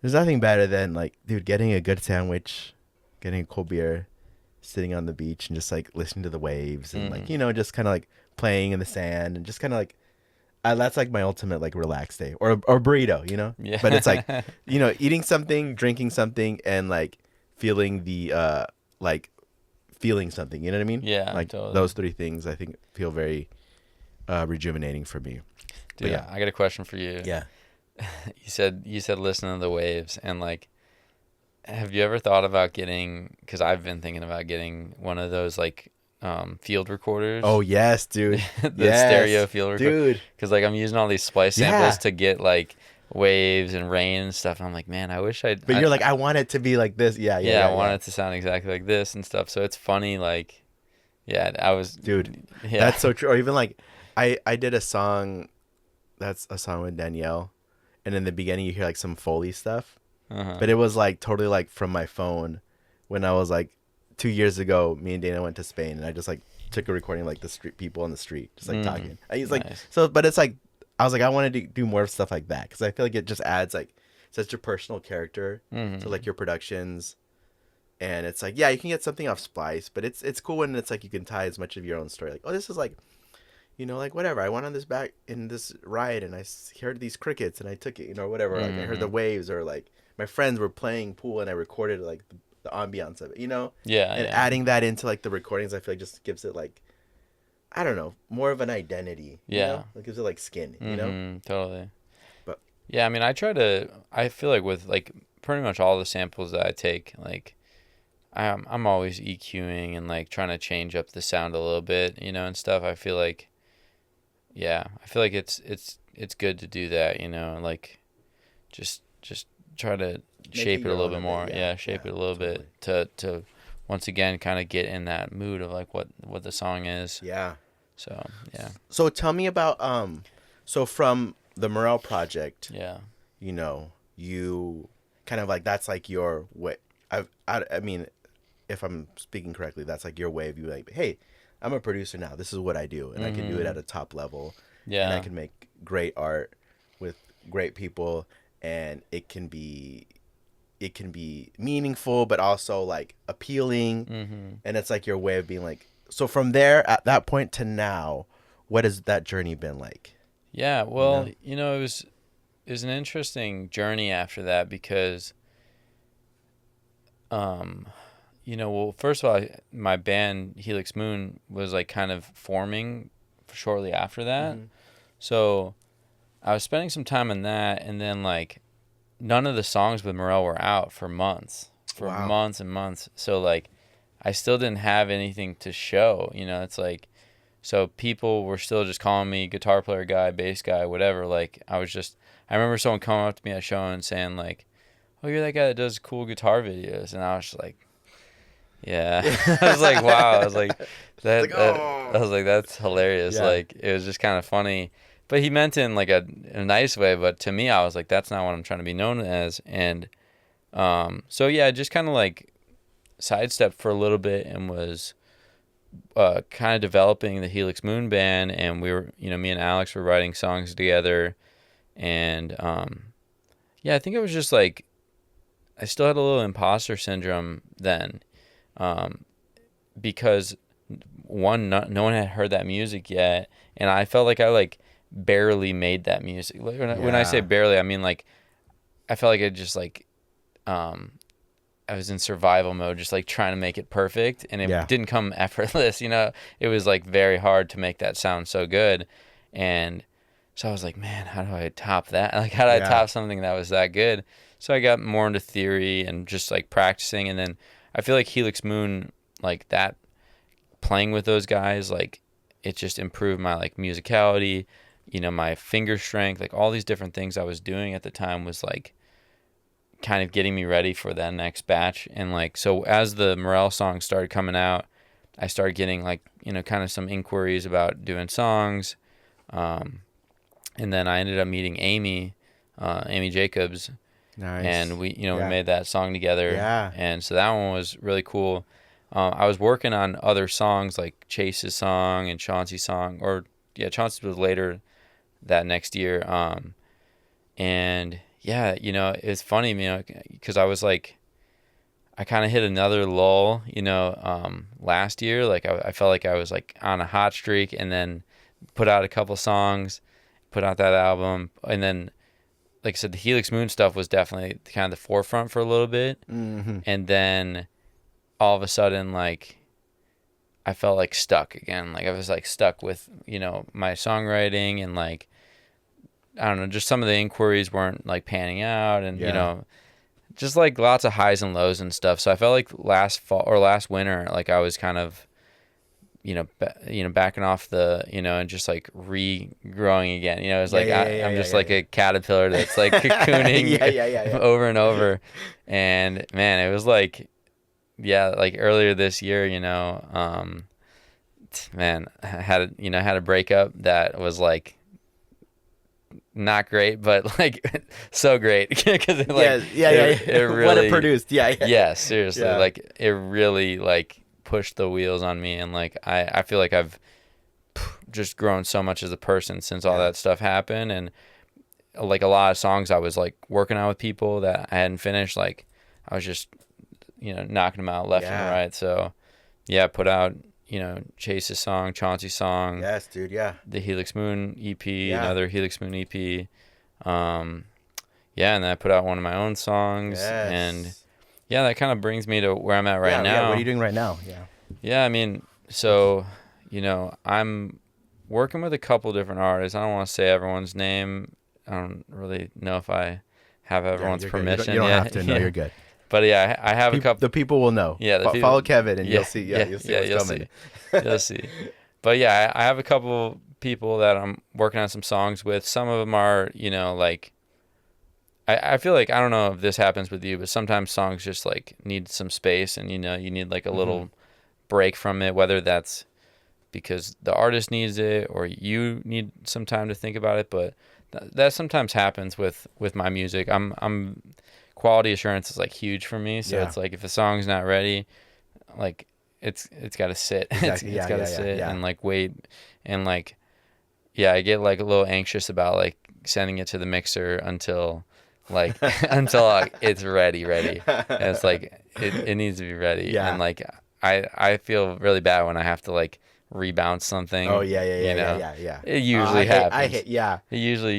There's nothing better than like, dude, getting a good sandwich, getting a cold beer, sitting on the beach and just like listening to the waves and like just kind of like playing in the sand and just kind of like. That's like my ultimate like relaxed day, or burrito, Yeah. But it's like, eating something, drinking something, and like feeling the like feeling something. You know what I mean? Yeah. Like totally. those three things, I think feel very rejuvenating for me. Dude, yeah, I got a question for you. Yeah. You said listening to the waves, and like, have you ever thought about getting? Because I've been thinking about getting one of those like field recorders. Oh yes, dude. The stereo field recorder, dude. Because like I'm using all these splice samples to get like waves and rain and stuff, and I'm like, man, I wish I'd. But you're like, I want it to be like this. Yeah. I want it to sound exactly like this and stuff. So it's funny, like, I was. Dude, that's so true. Or even like, I did a song, that's a song with Danielle, and in the beginning you hear like some Foley stuff, but it was like totally like from my phone when I was like 2 years ago. Me and Dana went to Spain, and I just like took a recording of like the street people on the street just like talking. And he's like, so, but it's like I was like, I wanted to do more stuff like that because I feel like it just adds like such a personal character to like your productions. And it's like, you can get something off Splice, but it's cool when it's like you can tie as much of your own story. Like, oh, this is like, like whatever. I went on this back in this ride and I heard these crickets and I took it, whatever. Like I heard the waves, or like my friends were playing pool and I recorded like the ambiance of it, And adding that into like the recordings, I feel like just gives it like, I don't know, more of an identity. Yeah. It gives it like skin, Totally. But yeah, I mean, I feel like with like pretty much all the samples that I take, like I'm always EQing and like trying to change up the sound a little bit, and stuff. I feel like it's good to do that, like just try to shape it a little bit more. Shape it a little bit to once again kind of get in that mood of like what the song is. Yeah. So, yeah. So tell me about so from the Morel project, you kind of like, that's like your way. I mean, if I'm speaking correctly, that's like your way of you like, hey, I'm a producer now. This is what I do, and I can do it at a top level. Yeah. And I can make great art with great people, and it can be meaningful, but also like appealing. And it's like your way of being like, so from there at that point to now, what has that journey been like? Yeah. Well, it was an interesting journey after that because, well, first of all, my band Helix Moon was like kind of forming shortly after that. So I was spending some time on that, and then like none of the songs with Morel were out for months and months. So like I still didn't have anything to show, it's like, so people were still just calling me guitar player guy, bass guy, whatever. Like I remember someone coming up to me at a show and saying like, oh, you're that guy that does cool guitar videos. And I was just like, yeah. I was like, wow. I was like, I was like, that's hilarious. Yeah. Like, it was just kind of funny. but he meant it in like a nice way. But to me, I was like, that's not what I'm trying to be known as. And so yeah, I just kind of like sidestepped for a little bit and was kind of developing the Helix Moon Band. And we were, me and Alex were writing songs together. And yeah, I think it was just like, I still had a little imposter syndrome then, because one, no one had heard that music yet, and I felt like I like barely made that music. Like, when I say barely, I mean like I felt like it just like I was in survival mode, just like trying to make it perfect, and it didn't come effortless. It was like very hard to make that sound so good, and so I was like, man, how do I top that? Like, how do I top something that was that good? So I got more into theory and just like practicing, and then I feel like Helix Moon, like that, playing with those guys, like it just improved my like musicality, my finger strength, like all these different things I was doing at the time was like kind of getting me ready for that next batch. And like, so as the Morel songs started coming out, I started getting like, kind of some inquiries about doing songs. And then I ended up meeting Amy Jacobs. Nice. And we made that song together. Yeah. And so that one was really cool. I was working on other songs like Chase's song and Chauncey's song, Chauncey's was later that next year. And yeah, it's funny, because I was like, I kind of hit another lull, last year. Like I felt like I was like on a hot streak, and then put out a couple songs, put out that album, and then, like I said, the Helix Moon stuff was definitely kind of the forefront for a little bit. Mm-hmm. And then all of a sudden, like, I felt like stuck again. Like I was like stuck with, my songwriting, and like, I don't know, just some of the inquiries weren't like panning out, and, just like lots of highs and lows and stuff. So I felt like last winter, like I was kind of, backing off the, and just like regrowing again. It's like I'm just like a caterpillar that's like cocooning over and over. And man, it was like, like earlier this year, man, I had a breakup that was like not great, but like so great because it like it really what it produced. Seriously, like it really like pushed the wheels on me, and like I feel like I've just grown so much as a person since all that stuff happened. And like a lot of songs I was like working on with people that I hadn't finished, like I was just knocking them out left and right. So I put out Chase's song, Chauncey's song, yes dude, the Helix Moon EP, another Helix Moon EP, and then I put out one of my own songs, and that kind of brings me to where I'm at right now. What are you doing right now? I mean, so I'm working with a couple different artists. I don't want to say everyone's name. I don't really know if I have everyone's permission. You don't have to. No, you're good. But I have a couple. The people will know. Follow Kevin, and you'll see. You'll see what's coming. You'll see. But I have a couple people that I'm working on some songs with. Some of them are, like, I feel like, I don't know if this happens with you, but sometimes songs just like need some space, and you need like a little break from it, whether that's because the artist needs it or you need some time to think about it. But that sometimes happens with my music. I'm quality assurance is like huge for me. So it's like if a song's not ready, like it's got to sit. Exactly. It's got to sit and like wait. And like, I get like a little anxious about like sending it to the mixer until like it's ready. And it's like it needs to be ready. And like I feel really bad when I have to like rebounce something. Oh yeah. It happens. usually happens.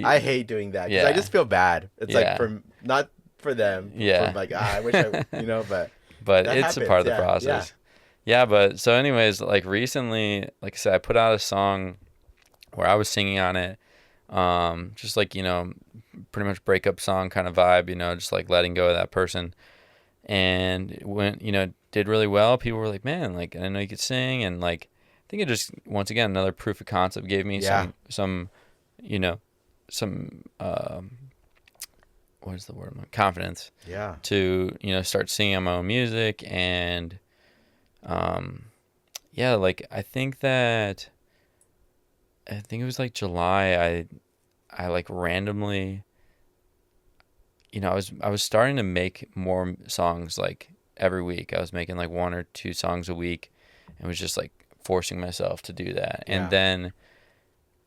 I hate doing that because I just feel bad. It's like not for them. Yeah. Like I wish I but it's a part of the process. But so anyways, like recently, like I said, I put out a song where I was singing on it, just like pretty much breakup song kind of vibe, just like letting go of that person. And it went, did really well. People were like, man, like I didn't know you could sing. And like I think it just, once again, another proof of concept, gave me some what is the word? Confidence. To start singing on my own music. And like I think that I think it was like July. I like randomly, I was starting to make more songs like every week. I was making like 1 or 2 songs a week, and was just like forcing myself to do that. Yeah. And then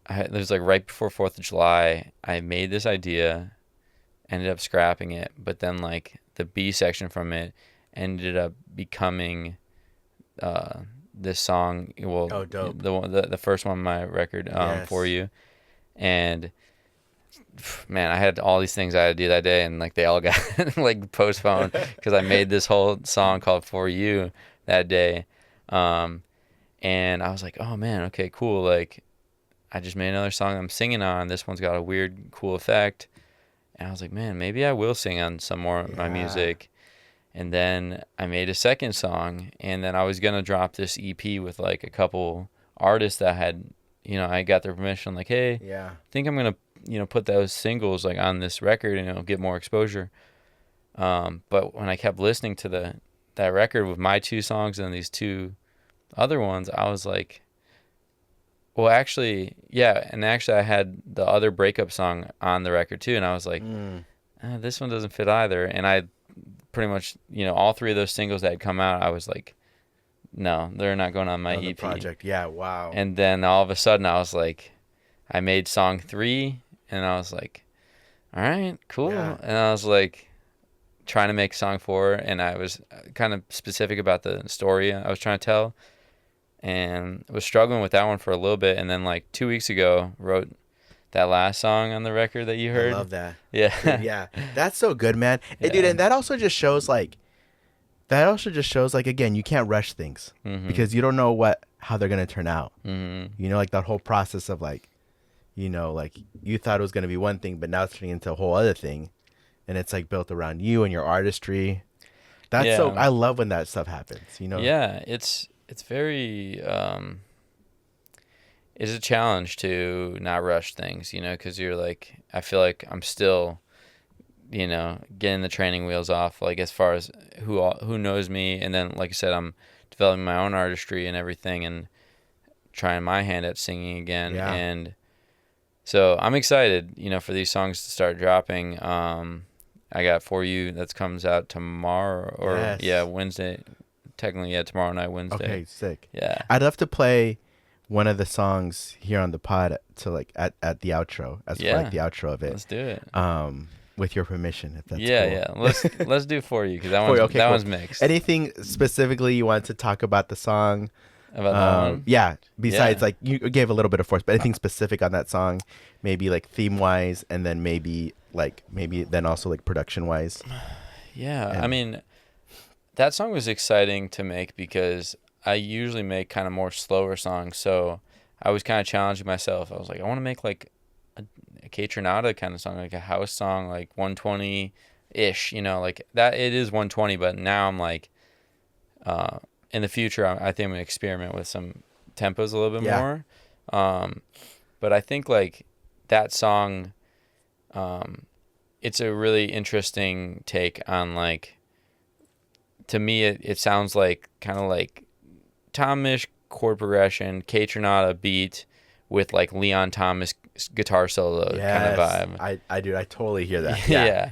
it was like right before 4th of July, I made this idea, ended up scrapping it, but then like the B section from it ended up becoming this song. Well, Oh, dope. the first one on my record, Yes. For You. And man, I had all these things I had to do that day, and like they all got like postponed because I made this whole song called For You that day. And I was like, oh man, okay, cool. Like I just made another song I'm singing on. This one's got a weird, cool effect. And I was like, man, maybe I will sing on some more of my music. And then I made a second song, and then I was going to drop this EP with like a couple artists that had, I got their permission, like, hey, I think I'm going to, put those singles like on this record and it'll get more exposure. But when I kept listening to that record with my 2 songs and these 2 other ones, I was like, well, actually, yeah. And actually I had the other breakup song on the record too. And I was like, this one doesn't fit either. And I pretty much, all 3 of those singles that had come out, I was like, no, they're not going on my EP project. Yeah. Wow. And then all of a sudden I was like, I made song 3, and I was like, all right, cool. Yeah. And I was like trying to make song 4, and I was kind of specific about the story I was trying to tell, and was struggling with that one for a little bit. And then like 2 weeks ago wrote that last song on the record that you heard. I love that. Yeah. Dude, yeah. That's so good, man. Hey, dude, and that also just shows like, again, you can't rush things because you don't know how they're going to turn out. Like that whole process of like, like you thought it was going to be one thing, but now it's turning into a whole other thing. And it's like built around you and your artistry. That's so, I love when that stuff happens, Yeah. It's very, it's a challenge to not rush things, because you're like, I feel like I'm still, getting the training wheels off, like as far as who knows me. And then, like I said, I'm developing my own artistry and everything and trying my hand at singing again. Yeah. And so I'm excited, for these songs to start dropping. I got For You that comes out tomorrow Wednesday. Technically, tomorrow night, Wednesday. Okay, sick. Yeah. I'd love to play one of the songs here on the pod to like at the outro, for like the outro of it. Let's do it. With your permission, if that's cool. Yeah. Let's do For You, because that one's mixed. Anything specifically you want to talk about the song? About that one? Yeah. Besides, like you gave a little bit of force, but anything specific on that song, maybe like theme wise, and then maybe then also like production wise. Yeah, I mean, that song was exciting to make because I usually make kind of more slower songs, so I was kind of challenging myself. I was like, I want to make like a Kaytranada kind of song, like a house song, like 120-ish, like that. It is 120, but now I'm like, in the future, I think I'm going to experiment with some tempos a little bit more. But I think like that song, it's a really interesting take on like, to me, it sounds like kind of like Tom Misch chord progression, Kaytranada beat with like Leon Thomas guitar solo kind of vibe. I totally hear that. Yeah.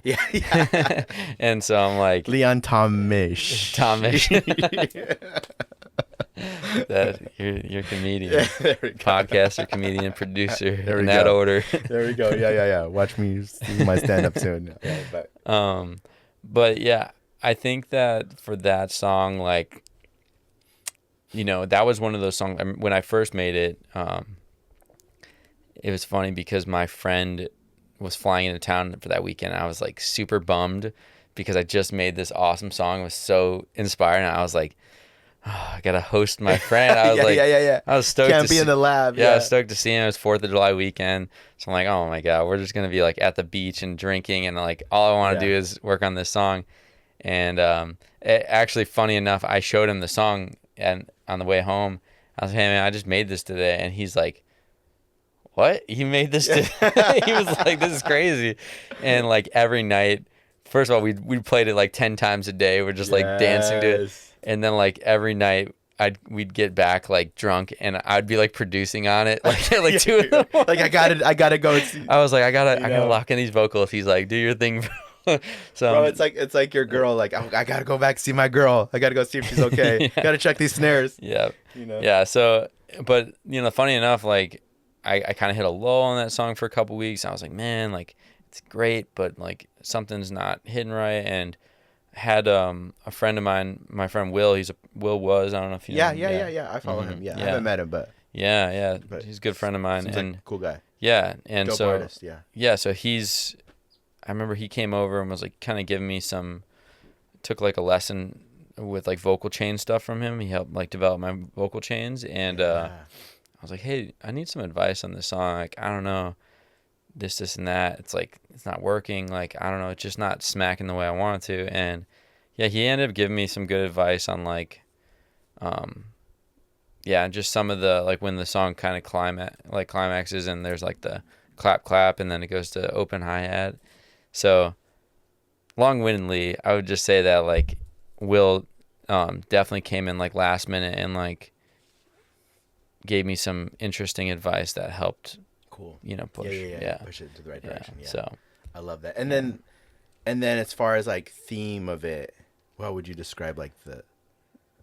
And so I'm like, Leon Tom Misch. That you're a comedian, podcaster, comedian, producer, in that go. order. There we go. Yeah. Watch me do my stand up soon. But yeah, I think that for that song, like, that was one of those songs. When I first made it, it was funny because my friend was flying into town for that weekend. I was like super bummed because I just made this awesome song. It was so inspiring. I was like, oh, I gotta host my friend. I was I was stoked. Can't be in the lab. Yeah, I was stoked to see him. It was 4th of July weekend. So I'm like, oh my God, we're just gonna be like at the beach and drinking, and like all I want to do is work on this song. And actually, funny enough, I showed him the song, and on the way home, I was like, hey man, I just made this today, and he's like, what? You made this today? He was like, this is crazy. And like every night, first of all, we played it like 10 times a day. We're just like dancing to it. And then like every night we'd get back like drunk, and I'd be like producing on it like at like 2 in the morning. Like I gotta go and see. I was like, I gotta lock in these vocals. He's like, do your thing, bro. So Bro, it's like your girl. Like I gotta go back see my girl. I gotta go see if she's okay. Yeah. Gotta check these snares. Yeah. You know. Yeah. So, but funny enough, like I kind of hit a lull on that song for a couple weeks. I was like, man, like it's great, but like something's not hitting right. And had a friend of mine, my friend Will. Will was, I don't know if you know him. Yeah. I follow him. Yeah, I haven't met him, but he's a good friend of mine, seems and like a cool guy. Yeah, and Dope so artist, so I remember he came over and was like kind of giving me took like a lesson with like vocal chain stuff from him. He helped like develop my vocal chains, and I was like, hey, I need some advice on this song. Like, I don't know, this and that. It's like it's not working. Like, I don't know, it's just not smacking the way I want it to. And yeah, he ended up giving me some good advice on like just some of the, like when the song kind of climaxes and there's like the clap and then it goes to open hi-hat. So long-windedly, I would just say that like Will definitely came in like last minute and like gave me some interesting advice that helped push push it to the right direction. So I love that. And then as far as like theme of it, how would you describe like the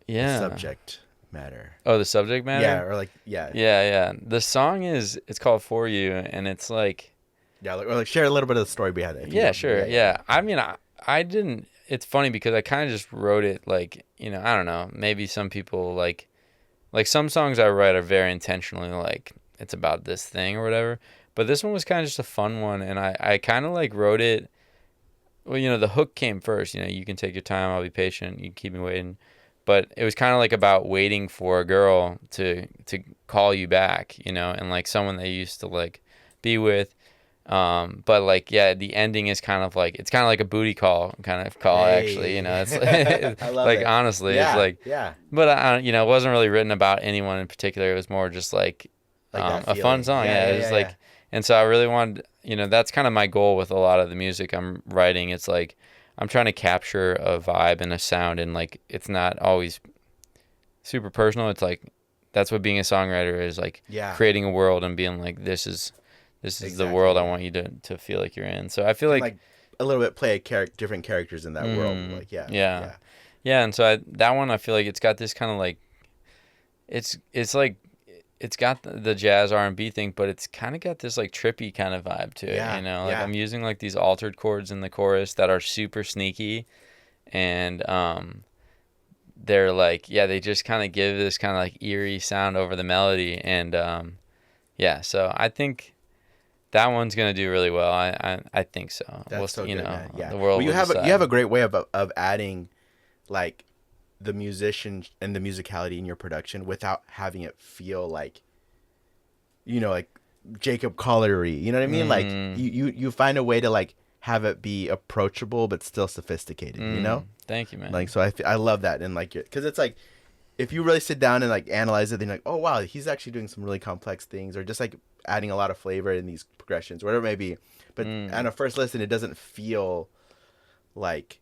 subject matter? Oh, the subject matter? Yeah. The song it's called For You, and it's like share a little bit of the story behind it. Yeah, sure. Yeah. I mean, I didn't. It's funny because I kind of just wrote it like, I don't know. Maybe some people like some songs I write are very intentionally like it's about this thing or whatever. But this one was kind of just a fun one, and I kind of like wrote it. Well, the hook came first. You can take your time. I'll be patient. You can keep me waiting. But it was kind of like about waiting for a girl to call you back, and like someone that you used to like be with. But like, the ending is kind of like, it's kind of like a booty call actually, it's I love like, it. honestly, it's like, but it wasn't really written about anyone in particular. It was more just like a fun song. Like, and so I really wanted, that's kind of my goal with a lot of the music I'm writing. It's like, I'm trying to capture a vibe and a sound, and like, it's not always super personal. It's like, that's what being a songwriter is, like creating a world and being like, this is exactly the world I want you to feel like you're in. So I feel like a little bit play different characters in that world. Like, yeah. And so that one, I feel like it's got this kind of like, it's like, it's got the jazz R&B thing, but it's kind of got this like trippy kind of vibe to it. I'm using like these altered chords in the chorus that are super sneaky, and they're like, they just kind of give this kind of like eerie sound over the melody, and so I think that one's gonna do really well. I think so. That's so good, man. The world. Well, you have a great way of adding like the musician and the musicality in your production without having it feel like, like Jacob Collery. You know what I mean? Like you find a way to like have it be approachable but still sophisticated. Thank you, man. Like, so I love that, and like, because it's like, if you really sit down and like analyze it, then you're like, oh wow, he's actually doing some really complex things, or just like adding a lot of flavor in these progressions, whatever it may be. But on a first listen, it doesn't feel like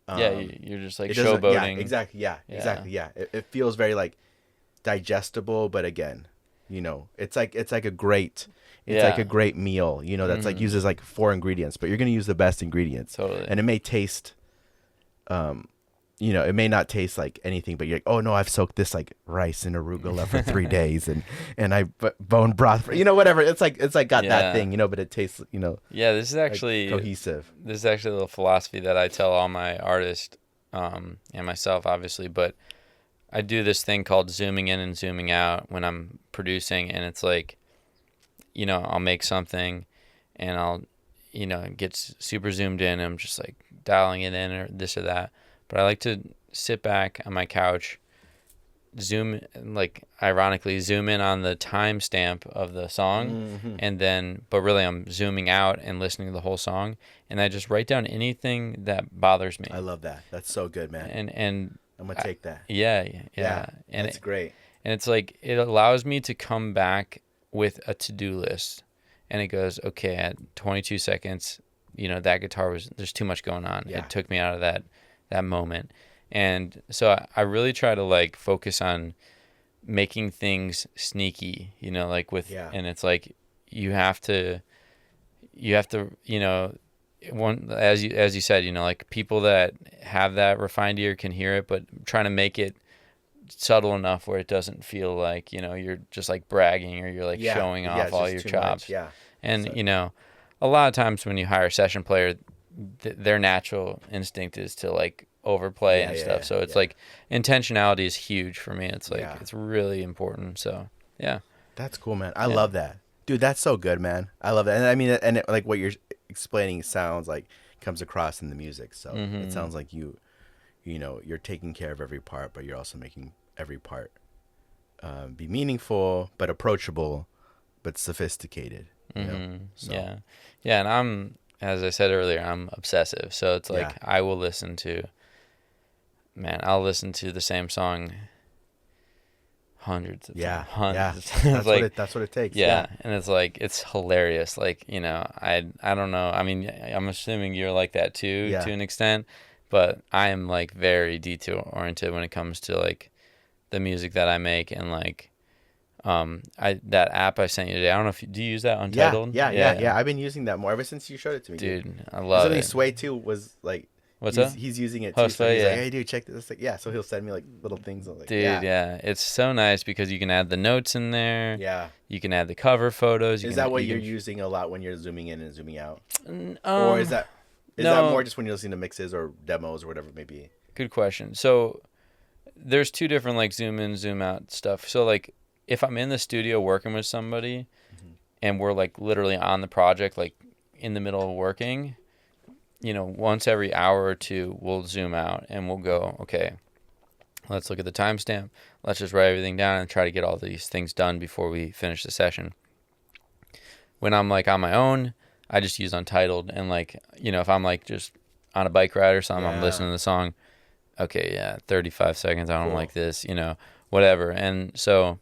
you're just like showboating. Exactly. It feels very like digestible, but again, it's like a great meal, that's like uses like 4 ingredients, but you're gonna use the best ingredients. Totally. And it may taste it may not taste like anything, but you're like, oh no, I've soaked this like rice and arugula for 3 days, and I bone broth for, whatever. It's like got that thing, but it tastes, this is actually like cohesive. This is actually a little philosophy that I tell all my artists, and myself obviously, but I do this thing called zooming in and zooming out when I'm producing, and it's like, I'll make something and I'll, get super zoomed in, and I'm just like dialing it in or this or that. But I like to sit back on my couch, ironically zoom in on the timestamp of the song, and then, but really I'm zooming out and listening to the whole song, and I just write down anything that bothers me. I love that. That's so good, man. And I'm gonna take that. Yeah. And it's great. And it's like, it allows me to come back with a to-do list, and it goes, okay, at 22 seconds, that guitar there's too much going on. Yeah. It took me out of that moment. And so I really try to like focus on making things sneaky, you know, like with, and it's like you have to, you know, one, as you said, you know, like people that have that refined ear can hear it, but trying to make it subtle enough where it doesn't feel like, you know, you're just like bragging or you're like showing off all your chops. And you know, a lot of times when you hire a session player, their natural instinct is to like overplay and stuff. So it's like intentionality is huge for me. It's like it's really important. So yeah, that's cool, man. I love that, dude. That's so good, man. I love that. And I mean, and like what you're explaining sounds like comes across in the music. So it sounds like you know, you're taking care of every part, but you're also making every part be meaningful but approachable but sophisticated, you know? So. Yeah, and I'm, as I said earlier, I'm obsessive, so it's like I will listen to, I'll listen to the same song hundreds of times. Hundreds. That's what it takes. And it's like, it's hilarious. Like, you know, I don't know, I mean, I'm assuming you're like that too, to an extent, but I am like very detail oriented when it comes to like the music that I make. And like that app I sent you today, I don't know if do you use that, Untitled? Yeah. I've been using that more ever since you showed it to me, dude. I love it. Sway too was like, he's using it too. So he's like, hey dude, check this. Like, so he'll send me like little things. I'm like, dude, it's so nice because you can add the notes in there. You can add the cover photos. Is that what you're using a lot when you're zooming in and zooming out? Or is that more just when you're listening to mixes or demos or whatever it may be? Good question. So there's two different like zoom in, zoom out stuff. So like if I'm in the studio working with somebody and we're like literally on the project, like in the middle of working, you know, once every hour or two, we'll zoom out and we'll go, okay, let's look at the timestamp. Let's just write everything down and try to get all these things done before we finish the session. When I'm like on my own, I just use Untitled. And like, you know, if I'm like just on a bike ride or something, I'm listening to the song. Okay, 35 seconds. I don't like this, you know, whatever. And so,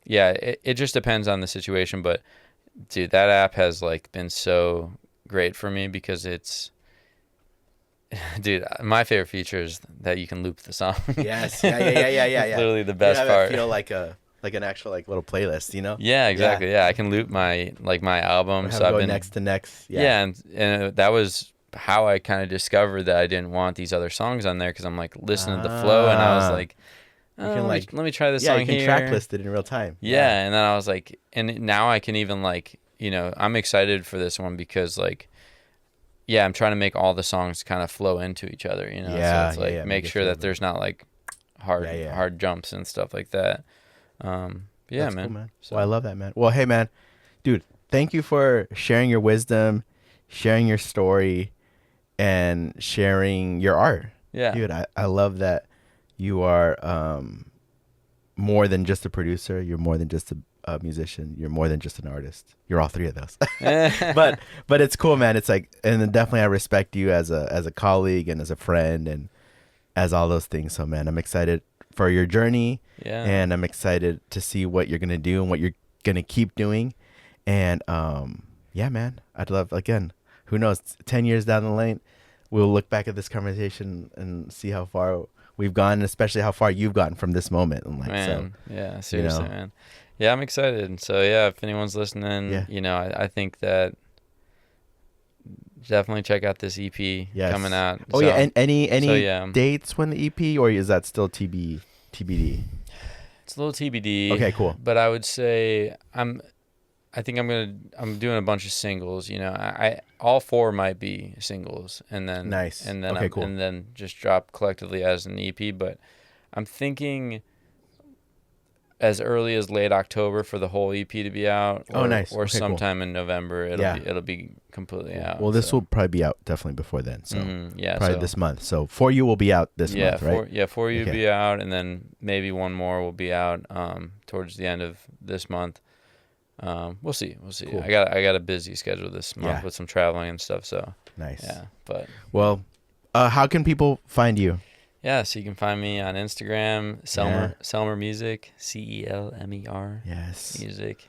it just depends on the situation. But dude, that app has like been so great for me because it's, dude, my favorite feature is that you can loop the song. It's literally the best part. I feel like an actual like little playlist, you know? Yeah, exactly. I can loop my album. So I've been next to next. And that was how I kind of discovered that I didn't want these other songs on there because I'm like listening to the flow and I was like, let me try this song here. You can track list it in real time. And then I was like, and now I can even like, you know, I'm excited for this one because like, I'm trying to make all the songs kind of flow into each other, you know? So it's like, make sure that there's not like hard jumps and stuff like that. That's man. Cool, man. So. Well, I love that, man. Well, hey, man, dude, thank you for sharing your wisdom, sharing your story, and sharing your art. Dude, I love that you are more than just a producer. You're more than just a musician. You're more than just an artist. You're all three of those. but it's cool, man. It's like, and then definitely I respect you as a colleague and as a friend and as all those things. So, man, I'm excited for your journey. And I'm excited to see what you're gonna do and what you're gonna keep doing. And man, I'd love, again, who knows, 10 years down the lane, we'll look back at this conversation and see how far we've gone, and especially how far you've gotten from this moment. And like, man, seriously, man. Yeah, I'm excited. So if anyone's listening, you know, I think that definitely check out this EP coming out. And any dates when the EP, or is that still TBD? It's a little TBD. Okay, cool. But I would say I'm doing a bunch of singles. You know, I all four might be singles, and then and then and then just drop collectively as an EP. But I'm thinking as early as late October for the whole EP to be out. Or sometime in November it'll be completely out. Well, this will probably be out definitely before then. So probably this month. So For You will be out this month, right? For You will be out, and then maybe one more will be out towards the end of this month. We'll see. Cool. I got a busy schedule this month with some traveling and stuff. So nice. Well, how can people find you? So you can find me on Instagram, Celmer Music, CELMER. Music.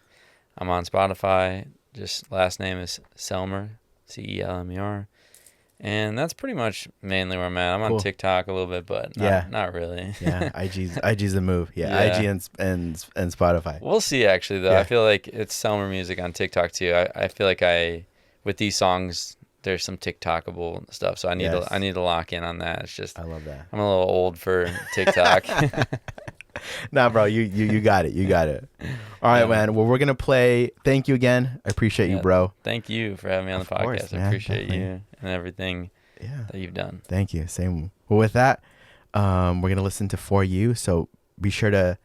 I'm on Spotify. Just last name is Celmer, CELMER. And that's pretty much mainly where I'm at. I'm on Cool. TikTok a little bit, but not really. Yeah, IG's the move. Yeah, Yeah. IG and Spotify. We'll see, actually, though. Yeah. I feel like it's Celmer music on TikTok, too. I feel like with these songs, there's some TikTokable stuff, so I need to lock in on that. It's just I love that. I'm a little old for TikTok. Nah, bro, you got it. You got it. All right, man. Well, we're gonna play. Thank you again. I appreciate you, bro. Thank you for having me on the podcast. Course, man, I appreciate definitely. you and everything that you've done. Thank you. Same. Well, with that, we're gonna listen to For You. So be sure to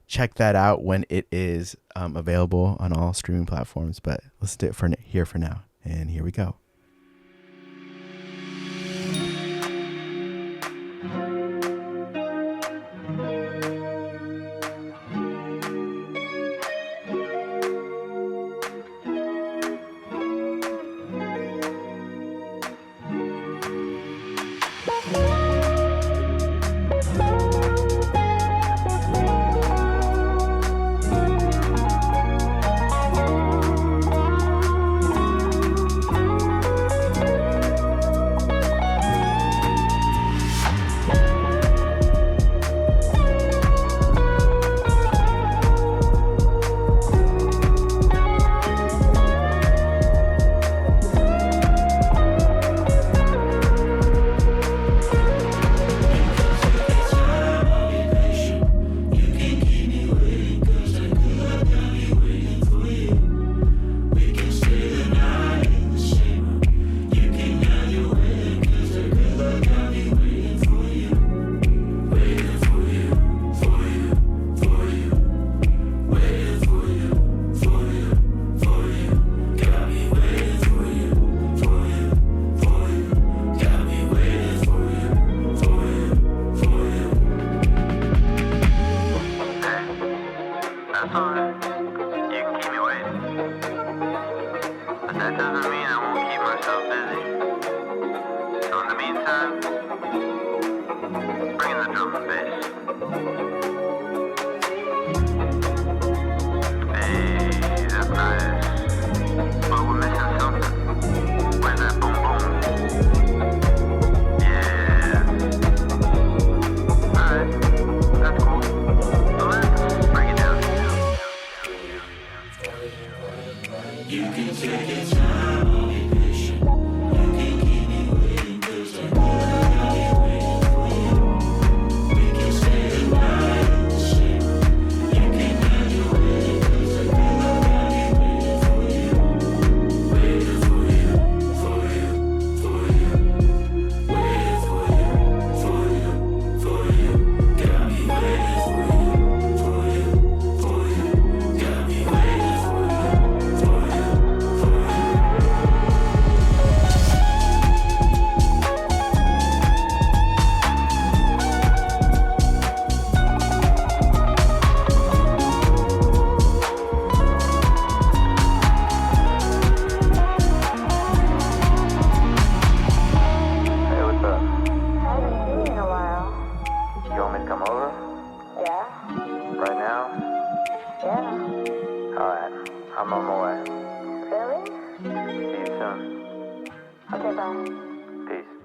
check that out when it is available on all streaming platforms. But listen to it for now. And here we go. I'm on my way. Really? See you soon. Okay, bye. Peace.